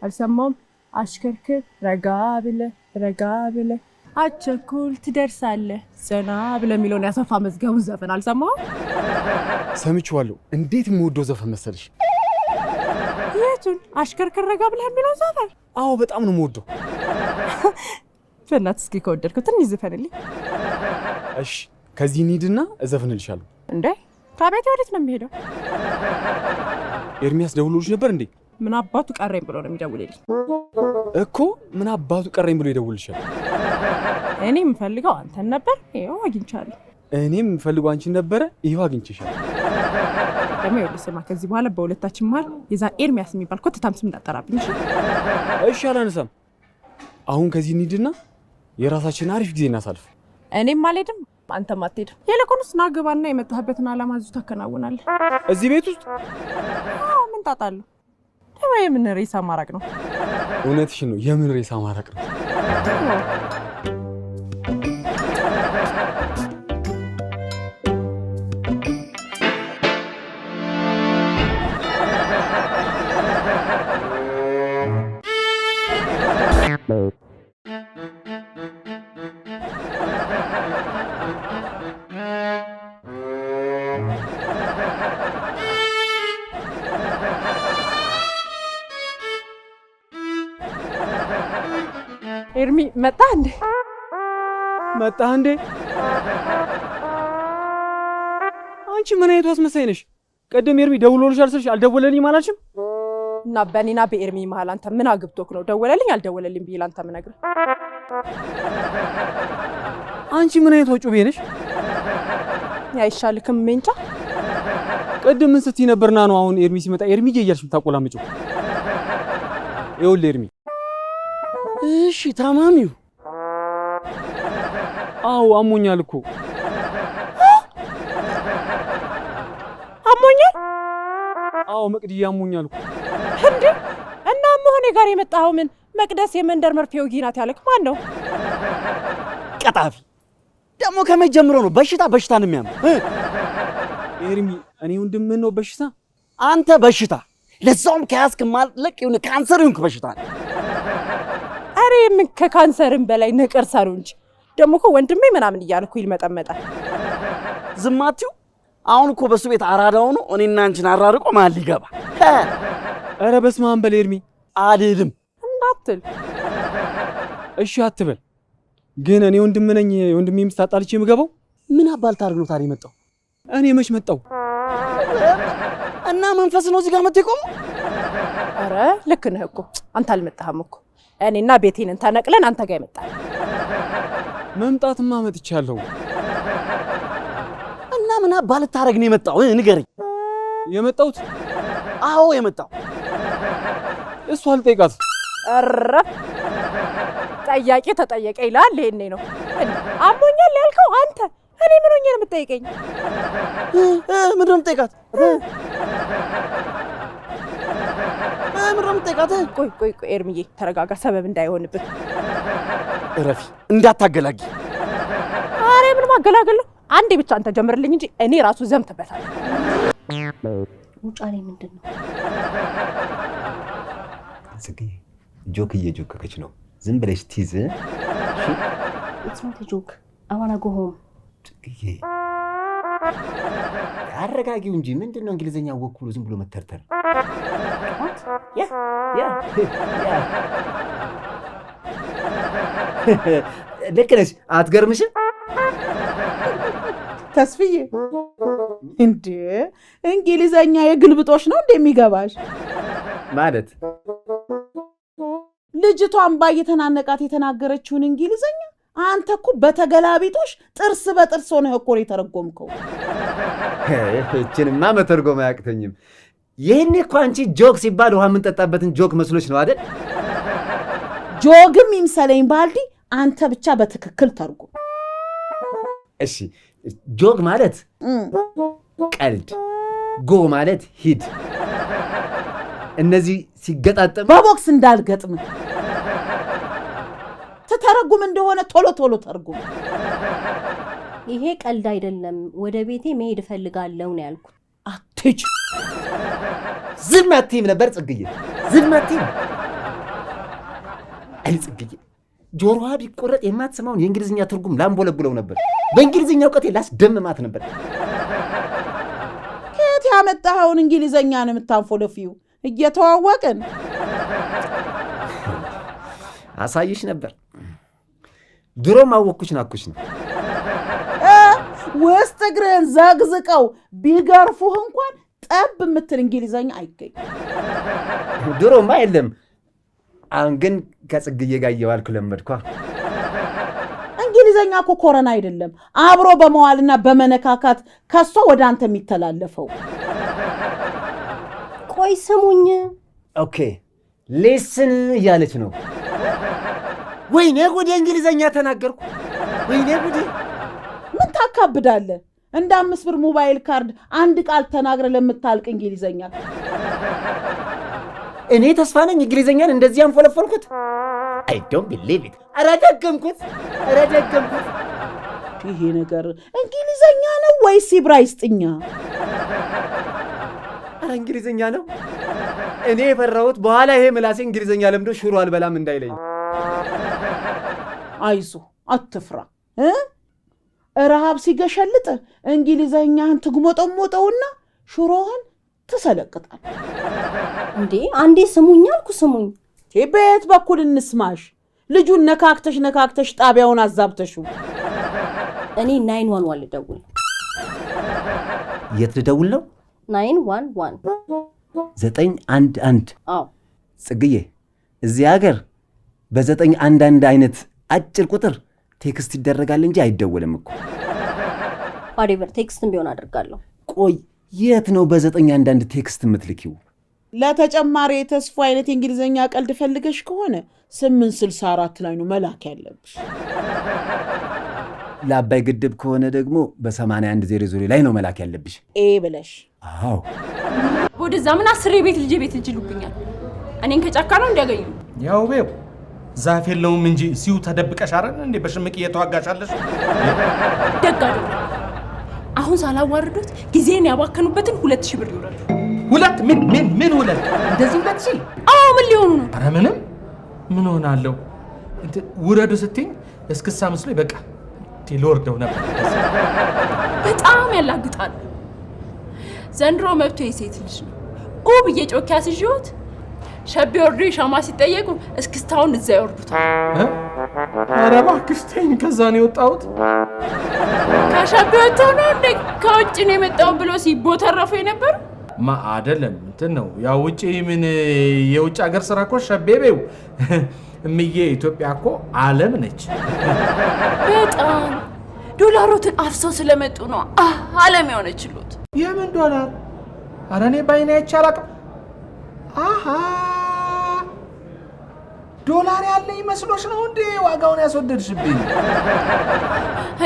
Speaker 6: አልሰማውም? አሽከርክር ረጋ ብለህ አቸኩል ትደርሳለህ ዘና ብለህ የሚለውን ያሰፋ መዝገቡን ዘፈን አልሰማውም?
Speaker 5: ሰምቼዋለሁ። እንዴት የምወደው ዘፈን መሰልሽ?
Speaker 6: የቱን? አሽከርክር ረጋ ብለህ የሚለውን ዘፈን?
Speaker 5: አዎ በጣም ነው የምወደው።
Speaker 6: በእናትህ እስኪ ከወደድከው ትንሽ ዘፈንልኝ።
Speaker 5: እሺ ከዚህ እንሂድና እዘፍንልሻለሁ።
Speaker 6: እንዴ ከቤቴ ወዴት ነው የሚሄደው?
Speaker 5: ኤርሚያስ ደውሎልሽ ነበር እንዴ?
Speaker 6: ምን አባቱ ቀረኝ ብሎ ነው የሚደውልልኝ
Speaker 5: እኮ። ምን አባቱ ቀረኝ ብሎ ይደውልሻል?
Speaker 6: እኔ የምፈልገው አንተን ነበር፣ ይኸው አግኝቻለሁ።
Speaker 5: እኔም የምፈልገው አንቺን ነበረ፣ ይኸው አግኝቼሻለሁ።
Speaker 6: ደግሞ ይኸውልህ ስማ፣ ከዚህ በኋላ በሁለታችን መሀል የዛ ኤርሚያስ የሚባል ኮተታም ስም እንዳጠራብኝ።
Speaker 5: እሺ አላነሳም። አሁን ከዚህ እንሂድና የራሳችን አሪፍ ጊዜ እናሳልፍ።
Speaker 6: እኔም አልሄድም፣ አንተም አትሄድም። ይልቁንስ ና ግባና የመጣህበትን ዓላማ እዚሁ ታከናውናለህ።
Speaker 5: እዚህ ቤት ውስጥ?
Speaker 6: አዎ ምን ጣጣ አለው? ደግሞ የምን ሬሳ ማራቅ ነው?
Speaker 5: እውነትሽን ነው፣ የምን ሬሳ ማራቅ ነው?
Speaker 6: ኤርሚ መጣህ እንዴ?
Speaker 5: አንቺ ምን አይነቱ አስመሳይ ነሽ? ቀደም ኤርሚ ደውሎልሻል ስልሽ አልደወለልኝም አላልሽም?
Speaker 6: እና በእኔና በኤርሚ መሀል አንተ ምን አግብቶክ ነው ደወለልኝ አልደወለልኝ ብዬ ላንተ የምነግርህ?
Speaker 5: አንቺ ምን አይነቱ ጩቤ ነሽ?
Speaker 6: አይሻልክም? ሜንጫ
Speaker 5: ቀደም ምን ስትይ ነበርና ነው አሁን ኤርሚ ሲመጣ ኤርሚ እያልሽ የምታቆላምጪው? ይኸውልህ ኤርሚ።
Speaker 4: እሺ ታማሚው?
Speaker 5: አዎ አሞኛል እኮ።
Speaker 6: አሞኛል?
Speaker 5: አዎ መቅድዬ አሞኛል እኮ።
Speaker 6: እንዴ እና መሆኔ ጋር የመጣኸው ምን መቅደስ የመንደር መርፌ ወጊ ናት ያለክ ማን ነው?
Speaker 4: ቀጣፊ ደግሞ ከመጀመሩ ነው በሽታ ነው የሚያምር።
Speaker 5: ኤርሚ እኔ ወንድምህ ነው በሽታ?
Speaker 4: አንተ በሽታ ለዛውም ከያዝክ ማለቅ የሆነ ካንሰር ይሁንክ በሽታ ነው።
Speaker 6: አሬ ምን ከካንሰርም በላይ ነቀርሳ ነው እንጂ ደግሞ እኮ ወንድሜ ምናምን እያልኩ ይልመጠመጣል።
Speaker 4: ዝም አትዩ። አሁን እኮ በሱ ቤት አራዳው ነው እኔና አንቺን አራርቆ ማን ሊገባ?
Speaker 5: ኧረ በስመ አብ በል ኤርሚ።
Speaker 4: አልሄድም
Speaker 6: እንዳትል።
Speaker 5: እሺ አትበል። ግን እኔ ወንድም ነኝ ወንድሜ ሚስት አጣልቼ የምገባው?
Speaker 4: ምን አባል ታርግ ነው ታዲያ የመጣው?
Speaker 5: እኔ መች መጣው?
Speaker 4: እና መንፈስ ነው እዚህ ጋር መጥቶ የቆመው?
Speaker 6: ኧረ ልክ ነህ እኮ አንተ አልመጣህም እኮ እኔና ቤቴን ተነቅለን አንተ ጋር ይመጣል።
Speaker 5: መምጣትማ መጥቻለሁ።
Speaker 4: እና ምን አባል ታረግ ነው የመጣው? ንገረኝ።
Speaker 5: የመጣሁት?
Speaker 4: አዎ የመጣው።
Speaker 5: እሷ አልጠይቃት።
Speaker 6: ኧረ ጠያቂ ተጠየቀ ይላል። ይሄኔ ነው አሞኛል ያልከው አንተ። እኔ ምን ሆኜ ነው የምትጠይቀኝ?
Speaker 4: ምንድን ነው የምጠይቃት? ምንድን ነው የምጠይቃት?
Speaker 6: ቆይ ኤርምዬ ተረጋጋ፣ ሰበብ እንዳይሆንብን።
Speaker 4: እረፊ፣ እንዳታገላጊ።
Speaker 6: ኧረ ምን ማገላገል ነው? አንዴ ብቻ አንተ ጀምርልኝ እንጂ እኔ ራሱ ዘምትበታለሁ።
Speaker 3: ውጫሌ ምንድን ነው?
Speaker 1: ጽጌ ጆክ እየጆከከች ነው። ዝም ብለሽ ቲዝ።
Speaker 3: It's not a joke. I wanna go home.
Speaker 1: ጽጌ አረጋጊው እንጂ ምንድነው እንግሊዘኛ ወኩሉ ዝም ብሎ መተርተር? ያ ልክ ነሽ። አትገርምሽም?
Speaker 2: ተስፍዬ እንዴ እንግሊዘኛ የግልብጦች ነው እንደሚገባሽ
Speaker 1: ማለት
Speaker 2: ልጅቷን ባየተናነቃት የተናገረችውን እንግሊዘኛ አንተ እኮ በተገላቢጦሽ ጥርስ በጥርስ ሆነህ እኮ ነው የተረጎምከው።
Speaker 1: እችንማ መተርጎም አያቅተኝም። ይህኔ እኮ አንቺ ጆክ ሲባል ውሃ የምንጠጣበትን ጆክ መስሎች ነው አይደል?
Speaker 2: ጆግም ይምሰለኝ ባልዲ፣ አንተ ብቻ በትክክል ተርጉም።
Speaker 1: እሺ ጆክ ማለት ቀልድ፣ ጎ ማለት ሂድ። እነዚህ ሲገጣጠም
Speaker 2: በቦክስ እንዳልገጥም ተተረጉም እንደሆነ ቶሎ ቶሎ ተርጉም።
Speaker 3: ይሄ ቀልድ አይደለም። ወደ ቤቴ መሄድ እፈልጋለሁ ነው ያልኩት።
Speaker 2: አትጭ
Speaker 1: ዝም አትይም ነበር ጽግዬ፣ ዝም አትይም። አይ ጽግዬ ጆሮዋ ቢቆረጥ የማትሰማውን የእንግሊዝኛ ትርጉም ላምቦለብለው ነበር። በእንግሊዝኛ እውቀቴ ላስደምማት ነበር።
Speaker 2: ከየት ያመጣኸውን እንግሊዝኛ ነው የምታንፎለፊው? እየተዋወቅን
Speaker 1: አሳይሽ ነበር። ድሮም አወኩሽ ናኩሽ ነው።
Speaker 2: ውስጥ እግርህን ዘግዝቀው ቢገርፉህ እንኳን ጠብ የምትል እንግሊዝኛ አይገኝ።
Speaker 1: ድሮማ የለም። አሁን ግን ከጽግዬ ጋር እየዋልኩ ለመድኳ።
Speaker 2: እንግሊዝኛ እኮ ኮረና አይደለም፣ አብሮ በመዋልና በመነካካት ከሷ ወደ አንተ የሚተላለፈው።
Speaker 3: ቆይ ስሙኝ።
Speaker 1: ኦኬ ሊስን እያለች ነው። ወይኔ ጉዴ እንግሊዝኛ ተናገርኩ። ወይኔ ጉዴ።
Speaker 2: ምን ታካብዳለህ? እንደ 5 ብር ሞባይል ካርድ አንድ ቃል ተናግረ ለምታልቅ እንግሊዝኛ።
Speaker 1: እኔ ተስፋ ነኝ እንግሊዝኛን እንደዚህ አንፎለፈልኩት። አይ ዶንት ቢሊቭ ኢት። ኧረ ደገምኩት።
Speaker 2: ይሄ ነገር እንግሊዝኛ ነው ወይስ ዕብራይስጥኛ?
Speaker 1: ኧረ እንግሊዝኛ ነው። እኔ የፈራሁት በኋላ ይሄ ምላሴ እንግሊዝኛ ለምዶ ሽሮ አልበላም እንዳይለኝ።
Speaker 2: አይዞ አትፍራ። ረሃብ ሲገሸልጥ እንግሊዝኛህን ትግሞጠሞጠውና ሽሮህን ትሰለቅጣል።
Speaker 3: እንዴ አንዴ ስሙኝ አልኩ። ስሙኝ።
Speaker 2: በየት በኩል እንስማሽ? ልጁን ነካክተሽ ጣቢያውን አዛብተሽው።
Speaker 3: እኔ 911 ልደውል።
Speaker 1: የት ልደውል ነው?
Speaker 3: 911
Speaker 1: 911።
Speaker 3: አዎ
Speaker 1: ጽግዬ እዚህ ሀገር በ911 አይነት አጭር ቁጥር ቴክስት ይደረጋል እንጂ አይደወልም እኮ።
Speaker 3: ዋሬቨር ቴክስትም ቢሆን አደርጋለሁ።
Speaker 1: ቆይ የት ነው በ911 ቴክስት የምትልኪው?
Speaker 2: ለተጨማሪ የተስፋ አይነት የእንግሊዝኛ ቀልድ ፈልገሽ ከሆነ 864 ላይ ነው መላክ ያለብሽ።
Speaker 1: ለአባይ ግድብ ከሆነ ደግሞ በ8100 ላይ ነው መላክ ያለብሽ።
Speaker 2: ብለሽ።
Speaker 1: አዎ
Speaker 10: ወደዛ ምን 10 ቤት ልጅ ይሉብኛል። እኔን ከጫካ ነው እንዲያገኙ።
Speaker 7: ያው ቤው ዛፍ የለውም እንጂ ሲዩ ተደብቀሽ አይደል እንዴ በሽምቅ እየተዋጋሻለሽ?
Speaker 10: ደግ አይደለም። አሁን ሳላዋርዱት ጊዜን ያባከኑበትን 2000 ብር ይውረዱ።
Speaker 7: ሁለት ምን ሁለት? እንደዚህ 2000?
Speaker 10: አዎ ምን ሊሆኑ ነው?
Speaker 7: ኧረ ምንም። ምን ሆናለሁ? ውረዱ ስትኝ እስክሳ መስሎኝ በቃ ልወርደው ነበር።
Speaker 10: በጣም ያላግጣል። ዘንድሮ መብቶ የሴት ልጅ ነው። ብዬ ጮክ ያስይዤዎት ሸቤ ወርዶ ሻማ ሲጠየቁ እስክስታውን እዛ ይወርዱታል።
Speaker 7: ኧረ እባክሽ ተይኝ። ከዛ ነው የወጣሁት።
Speaker 10: ከሸቤ ወጥተው ነው እንደ ከውጭ ነው የመጣው ብሎ ሲቦተረፉ የነበር
Speaker 7: አይደለም እንትን ነው ያው ውጪ ምን የውጭ ሀገር ስራ እኮ ሸቤ በይው እምዬ ኢትዮጵያ እኮ ዓለም ነች።
Speaker 10: በጣም ዶላሮትን አፍሰው ስለመጡ ነው ዓለም የሆነችሉት።
Speaker 7: የምን ዶላር? ኧረ እኔ ባይኔ አይቼ አላውቅም። ዶላር ያለ ይመስሎሽ ነው እንዴ ዋጋውን ያስወደድሽብኝ?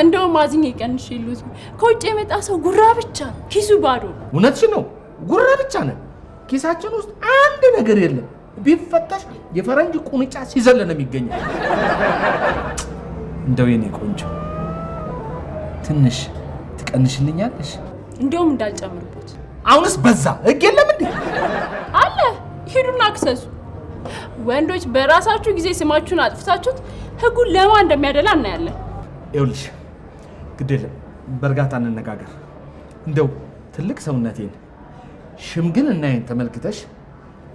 Speaker 10: እንደውም አዝኜ ቀንሽ ይሉት ከውጭ የመጣ ሰው ጉራ ብቻ ኪሱ ባዶ።
Speaker 7: እውነትሽ ነው፣ ጉራ ብቻ ነን። ኪሳችን ውስጥ አንድ ነገር የለም። ቢፈተሽ የፈረንጅ ቁንጫ ሲዘል ነው የሚገኘው። እንደው የኔ ቆንጆ ትንሽ ትቀንሽልኛለሽ?
Speaker 10: እንደውም እንዳልጨምርበት።
Speaker 7: አሁንስ በዛ። ህግ የለም እንዴ?
Speaker 10: አለ፣ ሂዱና አክሰሱ። ወንዶች በራሳችሁ ጊዜ ስማችሁን አጥፍታችሁት ህጉን ለማን እንደሚያደላ እናያለን።
Speaker 7: ይኸውልሽ ግድ የለም በእርጋታ እንነጋገር። እንደው ትልቅ ሰውነቴን ሽምግልናዬን ተመልክተሽ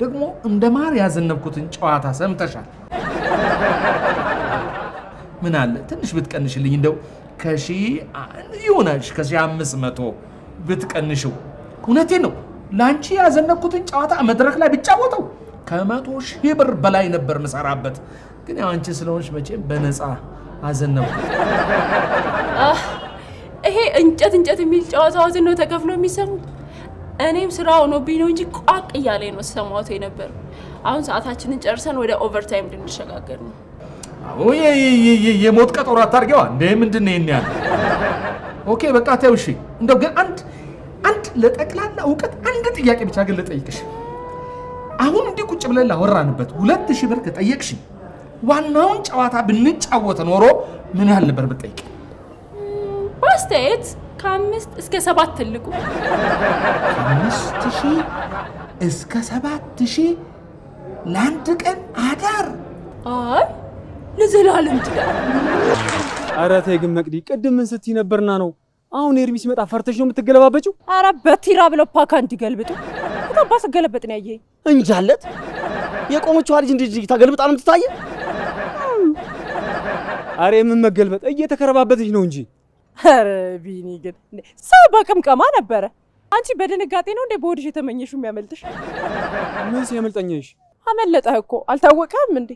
Speaker 7: ደግሞ እንደ ማር ያዘነብኩትን ጨዋታ ሰምተሻል። ምን አለ ትንሽ ብትቀንሽልኝ? እንደው ይሆናልሽ ከ1500 ብትቀንሽው። እውነቴን ነው። ለአንቺ ያዘነብኩትን ጨዋታ መድረክ ላይ ብጫወተው ከ100,000 ብር በላይ ነበር ምሰራበት። ግን ያው አንቺ ስለሆንሽ መቼም በነፃ አዘነብኩት።
Speaker 10: ይሄ እንጨት የሚል ጨዋታዎት ነው ተከፍሎ የሚሰሙት። እኔም ስራ ሆኖብኝ ነው እንጂ ቋቅ እያለኝ ነው ሰማሁት የነበር። አሁን ሰዓታችንን ጨርሰን ወደ ኦቨርታይም ልንሸጋገር ነው።
Speaker 7: አዎ የሞት ቀጠሮ አታርጊዋ እንዴ! ምንድን ነው ይሄን ያህል? ኦኬ በቃ ተይው። እሺ እንደው ግን አንድ ለጠቅላላ እውቀት አንድ ጥያቄ ብቻ ግን ልጠይቅሽ። አሁን እንዲህ ቁጭ ብለን ላወራንበት 2000 ብር ከጠየቅሽ ዋናውን ጨዋታ ብንጫወት ኖሮ ምን ያህል ነበር ብትጠይቂ?
Speaker 10: በአስተያየት ከ5 እስከ 7 ትልቁ
Speaker 7: 5000 እስከ 7000 ለአንድ ቀን አዳር።
Speaker 10: አይ ለዘላለም ትዳር።
Speaker 5: ኧረ ተይ ግን መቅዲ፣ ቅድም ምን ስትይ ነበርና ነው? አሁን ኤርሚ ሲመጣ ፈርተሽ ነው የምትገለባበጪው?
Speaker 6: ኧረ በቲራ ብለው ፓካ እንዲገልብጡ ታባስ ገለበጥ ነው ያየኸኝ?
Speaker 4: እንጃለት የቆመችው ልጅ እንዲህ ተገልብጣ ነው የምትታየ?
Speaker 5: ኧረ ምን መገልበጥ፣ እየተከረባበተሽ ነው እንጂ።
Speaker 6: ኧረ ቢኒ ግን ሰው በቅምቀማ ነበረ። አንቺ በድንጋጤ ነው እንዴ በወድሽ የተመኘሽው የሚያመልጥሽ?
Speaker 5: ምን ሲያመልጠኝሽ?
Speaker 6: አመለጠህ እኮ አልታወቀም እንዴ?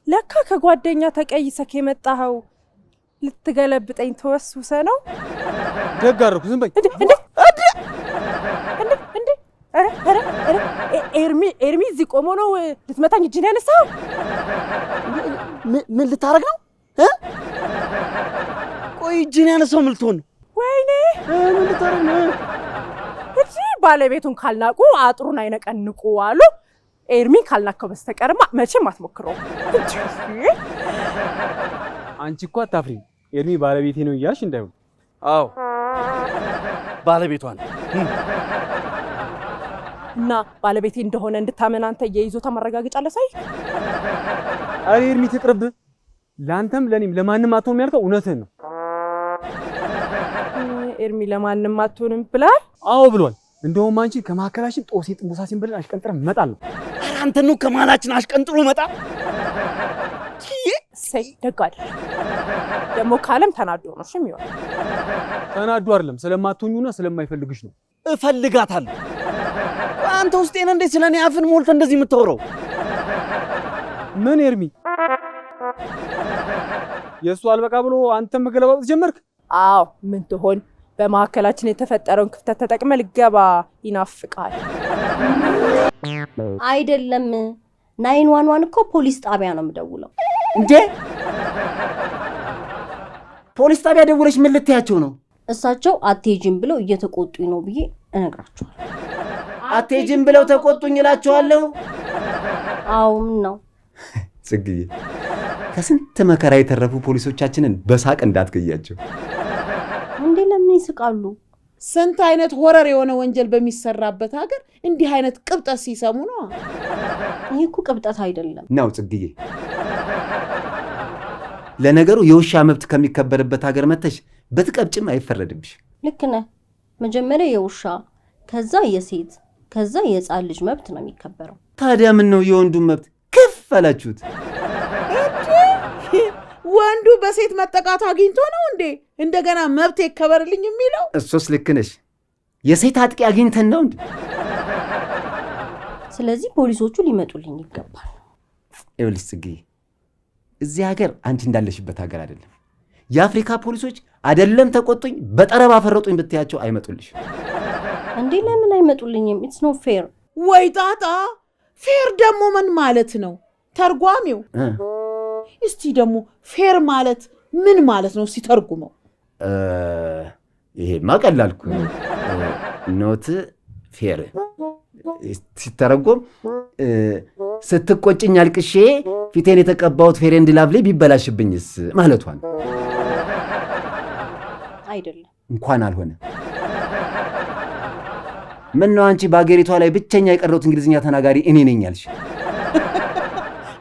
Speaker 6: ለካ ከጓደኛ ተቀይሰክ የመጣኸው ልትገለብጠኝ ተወስውሰ ነው።
Speaker 5: ደግ አደረኩ። ዝም በይ
Speaker 6: እንዴ! ኧረ ኤርሚ እዚህ ቆሞ ነው ልትመታኝ እጅን ያነሳው?
Speaker 4: ምን ልታረግ ነው? ቆይ እጅን ያነሳው ምን ልትሆን ነው?
Speaker 6: ወይኔ
Speaker 4: ምን ልታረግ ነው?
Speaker 6: እሺ ባለቤቱን ካልናቁ አጥሩን አይነቀንቁ አሉ። ኤርሚ ካልናከው በስተቀርማ መቼም አትሞክረው።
Speaker 5: አንቺ እኮ አታፍሪም። ኤርሚ ባለቤቴ ነው እያልሽ እንዳይሆን።
Speaker 4: አዎ ባለቤቷ ነው።
Speaker 6: እና ባለቤቴ እንደሆነ እንድታመን አንተ የይዞታ ማረጋገጫ ለሳይ።
Speaker 5: አሬ ኤርሚ ትቅርብ። ለአንተም ለኔም ለማንም አትሆንም ያልከው እውነትህን ነው።
Speaker 6: ኤርሚ ለማንም አትሆንም ብሏል?
Speaker 5: አዎ ብሏል። እንደውም አንቺ ከማከላችን ጦሴ ጥንቡሳሲን ብለን አሽቀንጥረን መጣል።
Speaker 4: ኧረ አንተ ነው ከማላችን አሽቀንጥሮ መጣ።
Speaker 6: ሰይ ደጋል ደግሞ ካለም ተናዶ ነው ሽም ይሆን?
Speaker 5: ተናዶ አይደለም ስለማትሆኙና ስለማይፈልግሽ ነው።
Speaker 4: እፈልጋታለሁ። አንተ ውስጤን እንዴ ስለኔ አፍን ሞልተ እንደዚህ የምታወራው?
Speaker 5: ምን ኤርሚ የእሱ አልበቃ ብሎ አንተም መገለባበጥ ጀመርክ?
Speaker 6: አዎ ምን ትሆን በማከላችን የተፈጠረውን ክፍተት ተጠቅመ ልገባ ይናፍቃል።
Speaker 3: አይደለም 911 እኮ ፖሊስ ጣቢያ ነው የምደውለው።
Speaker 1: እንዴ ፖሊስ ጣቢያ ደውለሽ ምን ልትያቸው ነው?
Speaker 3: እሳቸው አትሄጂም ብለው እየተቆጡኝ ነው ብዬ እነግራቸዋለሁ።
Speaker 1: አትሄጂም ብለው ተቆጡኝ እላቸዋለሁ?
Speaker 3: አዎ ምን ነው
Speaker 1: ጽግዬ፣ ከስንት መከራ የተረፉ ፖሊሶቻችንን በሳቅ እንዳትገያቸው።
Speaker 3: እንዴ ለምን ይስቃሉ?
Speaker 2: ስንት አይነት ሆረር የሆነ ወንጀል በሚሰራበት ሀገር እንዲህ አይነት ቅብጠት ሲሰሙ ነው።
Speaker 3: ይሄ እኮ ቅብጠት አይደለም
Speaker 1: ነው ጽግዬ። ለነገሩ የውሻ መብት ከሚከበርበት ሀገር መተሽ በትቀብጭም አይፈረድብሽ።
Speaker 3: ልክ ነህ። መጀመሪያ የውሻ ከዛ የሴት ከዛ የሕፃን ልጅ መብት ነው የሚከበረው።
Speaker 1: ታዲያ ምን ነው የወንዱን መብት ከፍ አላችሁት?
Speaker 2: ወንዱ በሴት መጠቃት አግኝቶ ነው እንዴ እንደገና መብት ይከበርልኝ የሚለው?
Speaker 1: እሱስ ልክ ነሽ። የሴት አጥቂ አግኝተን ነው እንዴ?
Speaker 3: ስለዚህ ፖሊሶቹ ሊመጡልኝ ይገባል።
Speaker 1: ይኸውልሽ ጽግዬ፣ እዚህ ሀገር አንቺ እንዳለሽበት ሀገር አይደለም። የአፍሪካ ፖሊሶች አይደለም ተቆጡኝ በጠረባ ፈረጡኝ ብትያቸው አይመጡልሽ።
Speaker 3: እንዴ ለምን አይመጡልኝም? ኢትስ ኖ ፌር።
Speaker 2: ወይ ጣጣ! ፌር ደግሞ ምን ማለት ነው? ተርጓሚው እስቲ ደግሞ ፌር ማለት ምን ማለት ነው? ሲተርጉመው
Speaker 1: ይሄማ ቀላል እኮ ነው። ኖት ፌር ሲተረጎም ስትቆጭኝ አልቅሼ ፊቴን የተቀባሁት ፌር ኤንድ ላቭሊ ቢበላሽብኝስ ማለቷ ነው።
Speaker 3: አይደለም
Speaker 1: እንኳን አልሆነ። ምን ነው አንቺ በአገሪቷ ላይ ብቸኛ የቀረሁት እንግሊዝኛ ተናጋሪ እኔ ነኝ ያልሽ?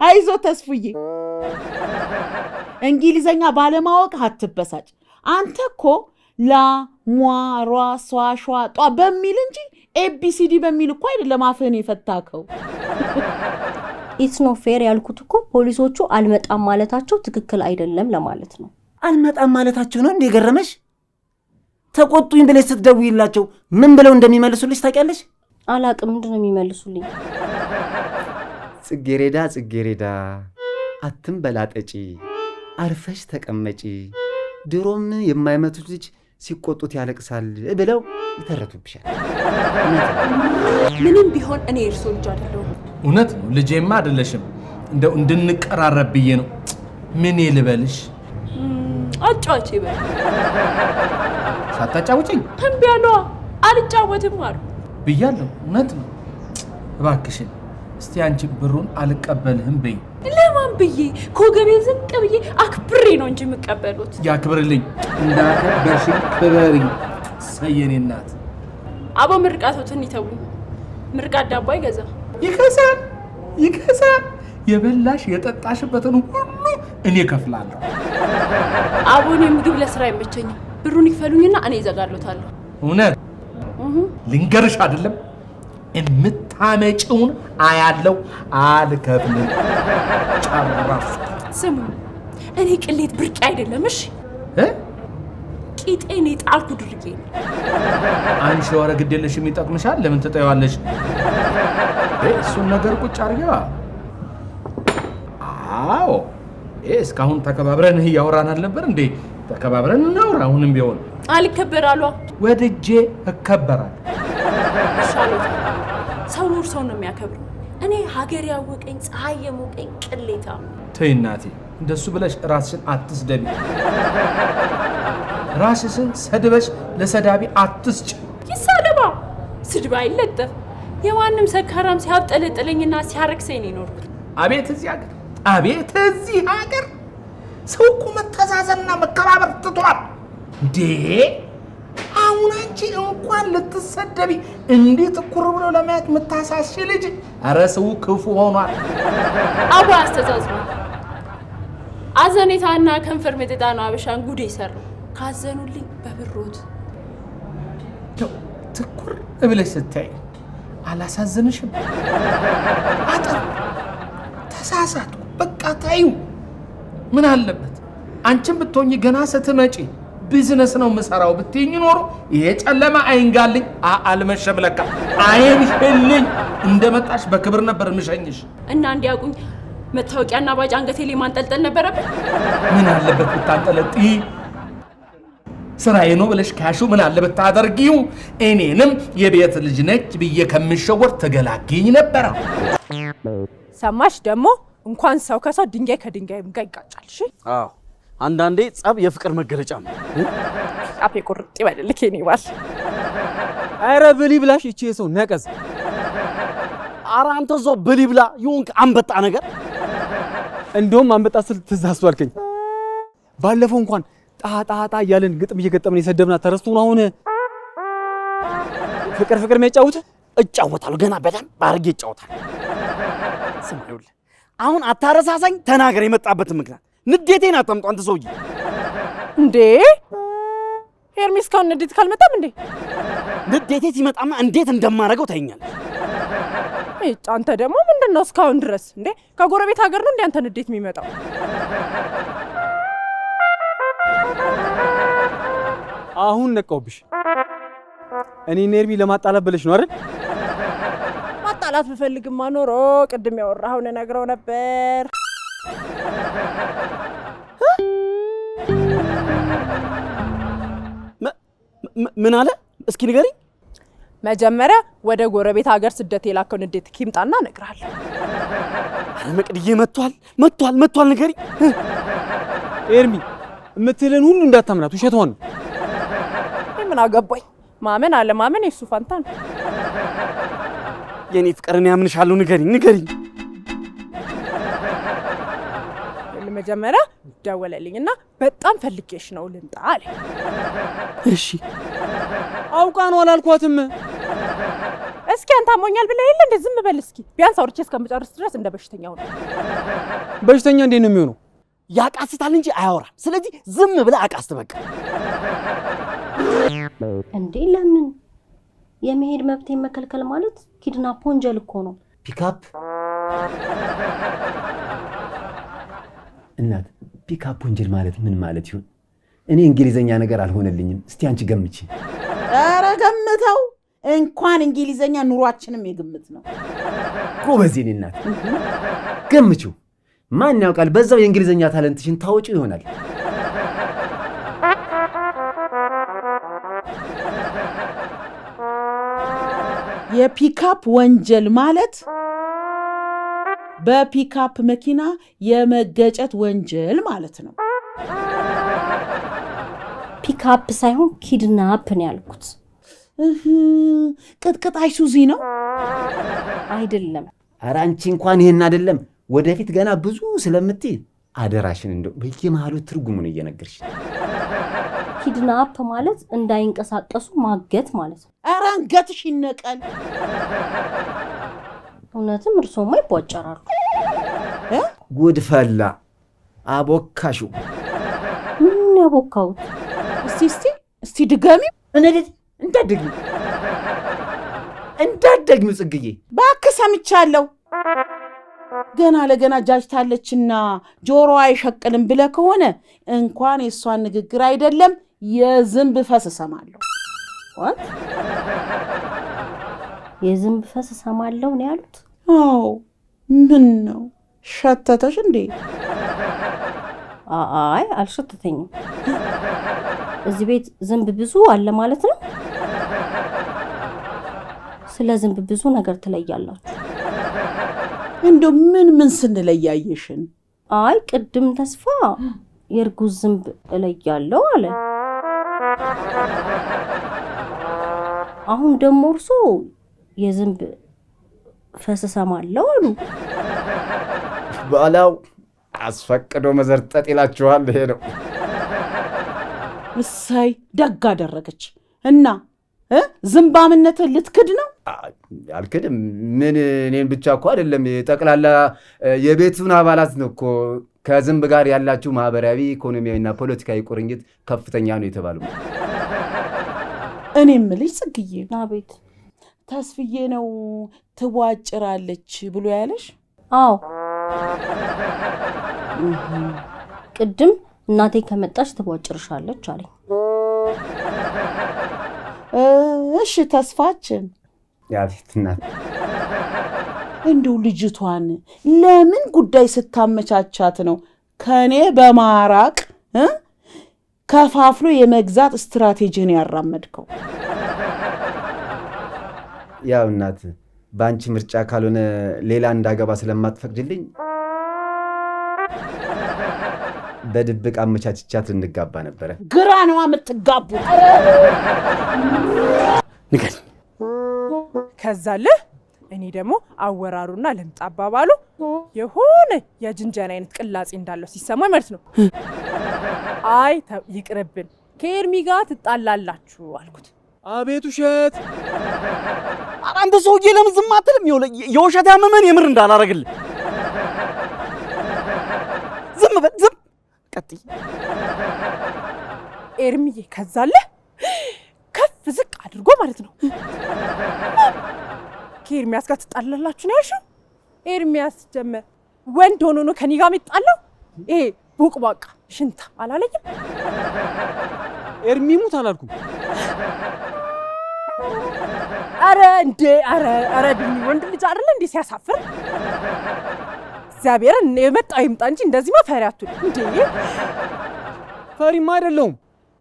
Speaker 2: አይዞ ተስፉዬ፣ እንግሊዘኛ ባለማወቅ አትበሳጭ። አንተ እኮ ላ ሟ ሯ ሷ ሿ ጧ በሚል እንጂ ኤቢሲዲ በሚል እኮ አይደለም አፍህን የፈታከው።
Speaker 3: ኢትስ ኖ ፌር ያልኩት እኮ ፖሊሶቹ አልመጣም ማለታቸው ትክክል አይደለም ለማለት ነው።
Speaker 1: አልመጣም ማለታቸው ነው እንዴ ገረመሽ? ተቆጡኝ ብለሽ ስትደውይላቸው ምን ብለው እንደሚመልሱልሽ ታውቂያለሽ?
Speaker 3: አላቅም። ምንድን ነው የሚመልሱልኝ?
Speaker 1: ጽጌሬዳ ጽጌሬዳ አትንበላጠጪ፣ አርፈሽ ተቀመጪ፣ ድሮም የማይመቱት ልጅ ሲቆጡት ያለቅሳል ብለው ይተረቱብሻል።
Speaker 10: ምንም ቢሆን እኔ እርሶ ልጅ አይደለሁም።
Speaker 7: እውነት ነው፣ ልጄማ አይደለሽም። እንደው እንድንቀራረብ ብዬ ነው። ምን ልበልሽ?
Speaker 10: አጫውቼ በል።
Speaker 7: ሳታጫውጪኝ
Speaker 10: እምቢ አለዋ። አልጫወትም አሉ
Speaker 7: ብያለሁ። እውነት ነው። እባክሽን እስቲ አንቺ ብሩን አልቀበልህም በይ።
Speaker 10: ለማን ብዬ? ከወገቤ ዝቅ ብዬ አክብሬ ነው እንጂ የምቀበሉት።
Speaker 7: ያክብርልኝ። እንዳከበርሽኝ ክበሪኝ። ሰየኔ እናት።
Speaker 10: አቦ ምርቃቶትን ይተውኝ። ምርቃት ዳቦ አይገዛ።
Speaker 7: ይከሳል። የበላሽ የጠጣሽበትን ሁሉ እኔ ከፍላለሁ።
Speaker 10: አቦን የምግብ ለስራ አይመቸኝም። ብሩን ይክፈሉኝና እኔ ይዘጋሉታለሁ።
Speaker 7: እውነት ልንገርሽ አይደለም የምታመጪውን አያለው አልከፍልም። ጨራስ
Speaker 10: ስሙ፣ እኔ ቅሌት ብርቅ አይደለም። እሺ ቂጤን የጣልኩ ድርጌ ነው።
Speaker 7: አንቺ ወረ ግድ የለሽም፣ ይጠቅምሻል። ለምን ትጠይዋለሽ? እሱን ነገር ቁጭ አድርጊዋ። አዎ እስካሁን ተከባብረን እያወራን አልነበር እንዴ? ተከባብረን እናውራ። አሁንም ቢሆን
Speaker 10: አልከበር አሏ።
Speaker 7: ወድጄ እከበራለሁ።
Speaker 10: ሰው ሰው ነው የሚያከብረው። እኔ ሀገር ያወቀኝ ፀሐይ የሞቀኝ ቅሌታ።
Speaker 7: ተይ እናቴ፣ እንደሱ ብለሽ ራስሽን አትስደቢ። ራስሽን ሰድበሽ ለሰዳቢ አትስጭ።
Speaker 10: ይሳደባ፣ ስድባ አይለጠፍ። የማንም ሰካራም ሲያብጠለጥለኝና ሲያረክሰኝ ነው የኖርኩት።
Speaker 7: አቤት እዚህ ሀገር ሰው እኮ መተዛዘንና መከባበር ትቷል እንዴ! አሁን አንቺ እንኳን ልትሰደቢ እንዲህ ትኩር ብሎ ለማየት የምታሳሽ ልጅ፣ ኧረ ሰው ክፉ ሆኗል።
Speaker 10: አባ አስተዛዝኑ። አዘኔታና ከንፈር መጠጣ ነው አበሻን ጉዴ ሰራው። ካዘኑልኝ በብሮት
Speaker 7: ትኩር ብለሽ ስታይ አላሳዝንሽም? አጥር ተሳሳትኩ በቃ ታዩ። ምን አለበት አንቺም ብትሆኚ ገና ስትመጪ ቢዝነስ ነው የምሰራው ብትይኝ ኖሮ ይሄ ጨለማ አይንጋልኝ። አልመሸም ለካ አይንሽልኝ። እንደመጣሽ በክብር ነበር የምሸኝሽ።
Speaker 10: እና እንዲያውቁኝ መታወቂያና ባጅ አንገቴ ላይ ማንጠልጠል ነበረብኝ።
Speaker 7: ምን አለበት ብታንጠለጥይ? ስራዬ ነው ብለሽ ካሹ ምን አለበት ታደርጊው? እኔንም የቤት ልጅ ነች ብዬ ከምሸወር ተገላግኝ ነበር።
Speaker 6: ሰማሽ? ደግሞ እንኳን ሰው ከሰው ድንጋይ ከድንጋይም ጋር ይጋጫል። እሺ
Speaker 4: አዎ፣ አንዳንዴ ጸብ የፍቅር መገለጫ ነው።
Speaker 6: አፌ ቁርጥ ይበልልክ የኔ ባል።
Speaker 5: ኧረ ብሊ ብላሽ እቺ የሰው ነቀዝ።
Speaker 4: ኧረ አንተ እዛው ብሊ ብላ ይሁንክ አንበጣ ነገር።
Speaker 5: እንደውም አንበጣ ስል ትዝ አስባልከኝ። ባለፈው እንኳን ጣጣጣ እያለን ግጥም እየገጠምን የሰደብናት ተረስቶ ነው አሁን ፍቅር የሚያጫውት?
Speaker 4: እጫወታለሁ፣ ገና በደንብ አድርጌ እጫወታለሁ። ስማ ይኸውልህ፣ አሁን አታረሳሳኝ፣ ተናገር የመጣበትን ምክንያት። ንዴቴን አታምጣ አንተ ሰውዬ።
Speaker 6: እንዴ ሄርሜ እስካሁን ንዴት ካልመጣም እንዴ?
Speaker 4: ንዴቴ ሲመጣማ እንዴት እንደማደርገው ታይኛለህ።
Speaker 6: አንተ ደግሞ ምንድነው እስካሁን ድረስ እንዴ? ከጎረቤት ሀገር ነው እንዴ አንተ ንዴት የሚመጣው?
Speaker 5: አሁን ነቀውብሽ። እኔ ኔርቢ ለማጣላት ብለሽ ነው አይደል?
Speaker 6: ማጣላት ብፈልግማ ኖሮ ቅድም ያወራኸውን ነግረው ነበር።
Speaker 4: ምን አለ እስኪ ንገሪኝ።
Speaker 6: መጀመሪያ ወደ ጎረቤት ሀገር ስደት የላከው ንዴት ኪምጣና እነግርሃለሁ።
Speaker 4: አረ መቅድዬ መጥቷል ንገሪ።
Speaker 5: ኤርሚ የምትልን ሁሉ እንዳታምናት፣ ውሸቷን ነው።
Speaker 6: ምን አገባኝ? ማመን አለማመን የሱ ፋንታ ነው።
Speaker 4: የኔ ፍቅር እኔ አምንሻለሁ። ንገሪኝ።
Speaker 6: መጀመሪያ ደወለልኝና በጣም ፈልጌሽ ነው ልምጣ አለ።
Speaker 4: እሺ
Speaker 5: አውቃ ነው አላልኳትም።
Speaker 6: እስኪ አንተ አሞኛል ብለህ የለ እንደ ዝም በል እስኪ። ቢያንስ አውርቼ እስከምጨርስ ድረስ እንደ በሽተኛው ነው።
Speaker 5: በሽተኛ እንዴት ነው የሚሆነው?
Speaker 4: ያቃስታል እንጂ አያወራም። ስለዚህ ዝም ብለህ አቃስት በቃ።
Speaker 3: እንዴ ለምን? የመሄድ መብቴን መከልከል ማለት ኪድናፕ ወንጀል እኮ ነው።
Speaker 1: ፒካፕ እናት፣ ፒካፕ ወንጀል ማለት ምን ማለት ይሆን? እኔ እንግሊዘኛ ነገር አልሆነልኝም። እስቲ አንቺ ገምቺ።
Speaker 2: ኧረ ገምተው። እንኳን እንግሊዘኛ ኑሯችንም የግምት ነው።
Speaker 1: ጎበዝ የኔ እናት፣ ገምቺው። ማን ያውቃል፣ በዛው የእንግሊዘኛ ታለንትሽን ታወጪው ይሆናል።
Speaker 2: የፒካፕ ወንጀል ማለት በፒካፕ መኪና የመገጨት ወንጀል ማለት ነው።
Speaker 3: ፒካፕ ሳይሆን ኪድናፕ ነው ያልኩት።
Speaker 2: ቅጥቅጣሽ ሱዚ ነው
Speaker 3: አይደለም።
Speaker 1: ኧረ አንቺ እንኳን ይሄን አይደለም፣ ወደፊት ገና ብዙ ስለምትይ አደራሽን እንደው በየመሃሉ ትርጉሙን እየነገርሽ።
Speaker 3: ኪድናፕ ማለት እንዳይንቀሳቀሱ ማገት ማለት ነው።
Speaker 2: ኧረ አንገትሽ ይነቀል።
Speaker 3: እውነትም እርሶማ ይቧጨራሉ።
Speaker 1: ጉድፈላ አቦካሹ።
Speaker 3: ምን ያቦካውት?
Speaker 2: እስቲ ድገሚ።
Speaker 1: እንዳትደግሚ ጽግዬ።
Speaker 2: እባክህ ሰምቻለሁ። ገና ለገና ጃጅታለችና ጆሮ አይሸቅልም ብለህ ከሆነ እንኳን የእሷን ንግግር አይደለም የዝንብ ፈስ እሰማለሁ።
Speaker 3: የዝንብ ፈስ እሰማለሁ ነው ያሉት?
Speaker 2: አዎ። ምን ነው ሸተተሽ እንዴ?
Speaker 3: አይ አልሸተተኝም። እዚህ ቤት ዝንብ ብዙ አለ ማለት ነው። ስለ ዝንብ ብዙ ነገር ትለያላችሁ።
Speaker 2: እንደው ምን ስንለያየሽን?
Speaker 3: አይ ቅድም ተስፋ የእርጉዝ ዝንብ እለያለሁ አለ። አሁን ደግሞ እርሶ የዝንብ ፈስ እሰማለሁ አሉ።
Speaker 1: ባላው አስፈቅዶ መዘርጠጥ ይላችኋል። ይሄ ነው።
Speaker 2: እሰይ ደግ አደረገች። እና ዝንባምነትን ልትክድ ነው?
Speaker 1: አልክድም። ምን እኔን ብቻ እኮ አይደለም፣ ጠቅላላ የቤቱን አባላት ነው እኮ። ከዝንብ ጋር ያላችሁ ማህበራዊ፣ ኢኮኖሚያዊና ፖለቲካዊ ቁርኝት ከፍተኛ ነው የተባለው።
Speaker 2: እኔ የምልሽ ጽግዬ፣
Speaker 3: አቤት።
Speaker 2: ተስፍዬ ነው ትቧጭራለች ብሎ ያለሽ?
Speaker 3: አዎ ቅድም እናቴ ከመጣች ትቧጭርሻለች አለኝ።
Speaker 2: እሺ ተስፋችን፣
Speaker 1: ያፊት እናት፣
Speaker 2: እንደው ልጅቷን ለምን ጉዳይ ስታመቻቻት ነው ከኔ በማራቅ ከፋፍሎ የመግዛት ስትራቴጂን ያራመድከው?
Speaker 1: ያው እናት፣ በአንቺ ምርጫ ካልሆነ ሌላ እንዳገባ ስለማትፈቅድልኝ በድብቅ አመቻችቻት ልንጋባ ነበረ።
Speaker 2: ግራ ነው የምትጋቡ።
Speaker 4: ንገሪኝ።
Speaker 6: ከዛልህ እኔ ደግሞ አወራሩና ልምጣ አባባሉ የሆነ የጅንጀና አይነት ቅላጼ እንዳለው ሲሰማኝ ማለት ነው። አይ ይቅርብን፣ ከኤርሚ ጋር ትጣላላችሁ አልኩት።
Speaker 5: አቤት ውሸት!
Speaker 4: አንተ ሰውዬ ለምን ዝም አትልም? የውሸት ያመመን የምር እንዳላረግልህ። ዝም በል ዝም። ቀጥይ
Speaker 6: ኤርሚዬ። ከዛልህ ከፍ ዝቅ አድርጎ ማለት ነው ከኤርሚያስ ጋር ትጣላላችሁ ነው ያልሽው? ኤርሚያስ ጀመር ወንድ ሆኖ ነው ከኔ ጋር የሚጣላው? ይሄ ቡቅባቃ ሽንታ አላለኝም?
Speaker 5: ኤርሚ ሙት አላልኩም።
Speaker 6: አረ ቢኒ ወንድ ልጅ አይደለ እንዴ ሲያሳፍር! እግዚአብሔርን የመጣው ይምጣ እንጂ እንደዚህ መፈሪ አትሁን እንዴ!
Speaker 5: ፈሪማ አይደለሁም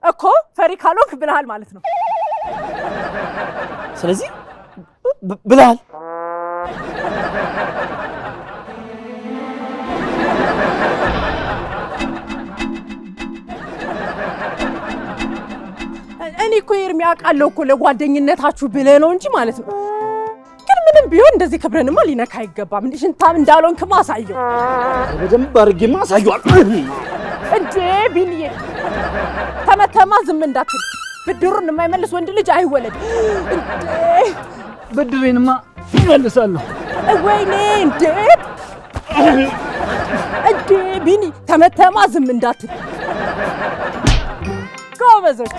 Speaker 6: እኮ። ፈሪ ካልሆንክ ብለሃል ማለት ነው።
Speaker 4: ስለዚህ ብለሃል።
Speaker 6: ኤርሚ አውቃለሁ እኮ ለጓደኝነታችሁ ብለህ ነው እንጂ ማለት ነው። ግን ምንም ቢሆን እንደዚህ ክብረንማ ሊነካ አይገባም። ሽንታም እንዳልሆንክማ አሳየው።
Speaker 4: በደንብ አድርጌማ አሳየዋል።
Speaker 6: እንዴ ቢኒዬ ተመተማ ዝም እንዳትል። ብድሩን የማይመልስ ወንድ ልጅ አይወለድ። እንዴ
Speaker 5: ብድሬንማ እመልሳለሁ።
Speaker 6: ወይኔ እንዴ ቢኒ ተመተማ ዝም እንዳትል። ጎበዞች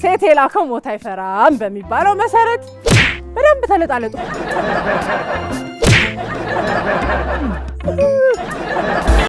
Speaker 6: ሴት የላከው ሞት አይፈራም በሚባለው መሰረት በደንብ ተለጣለጡ።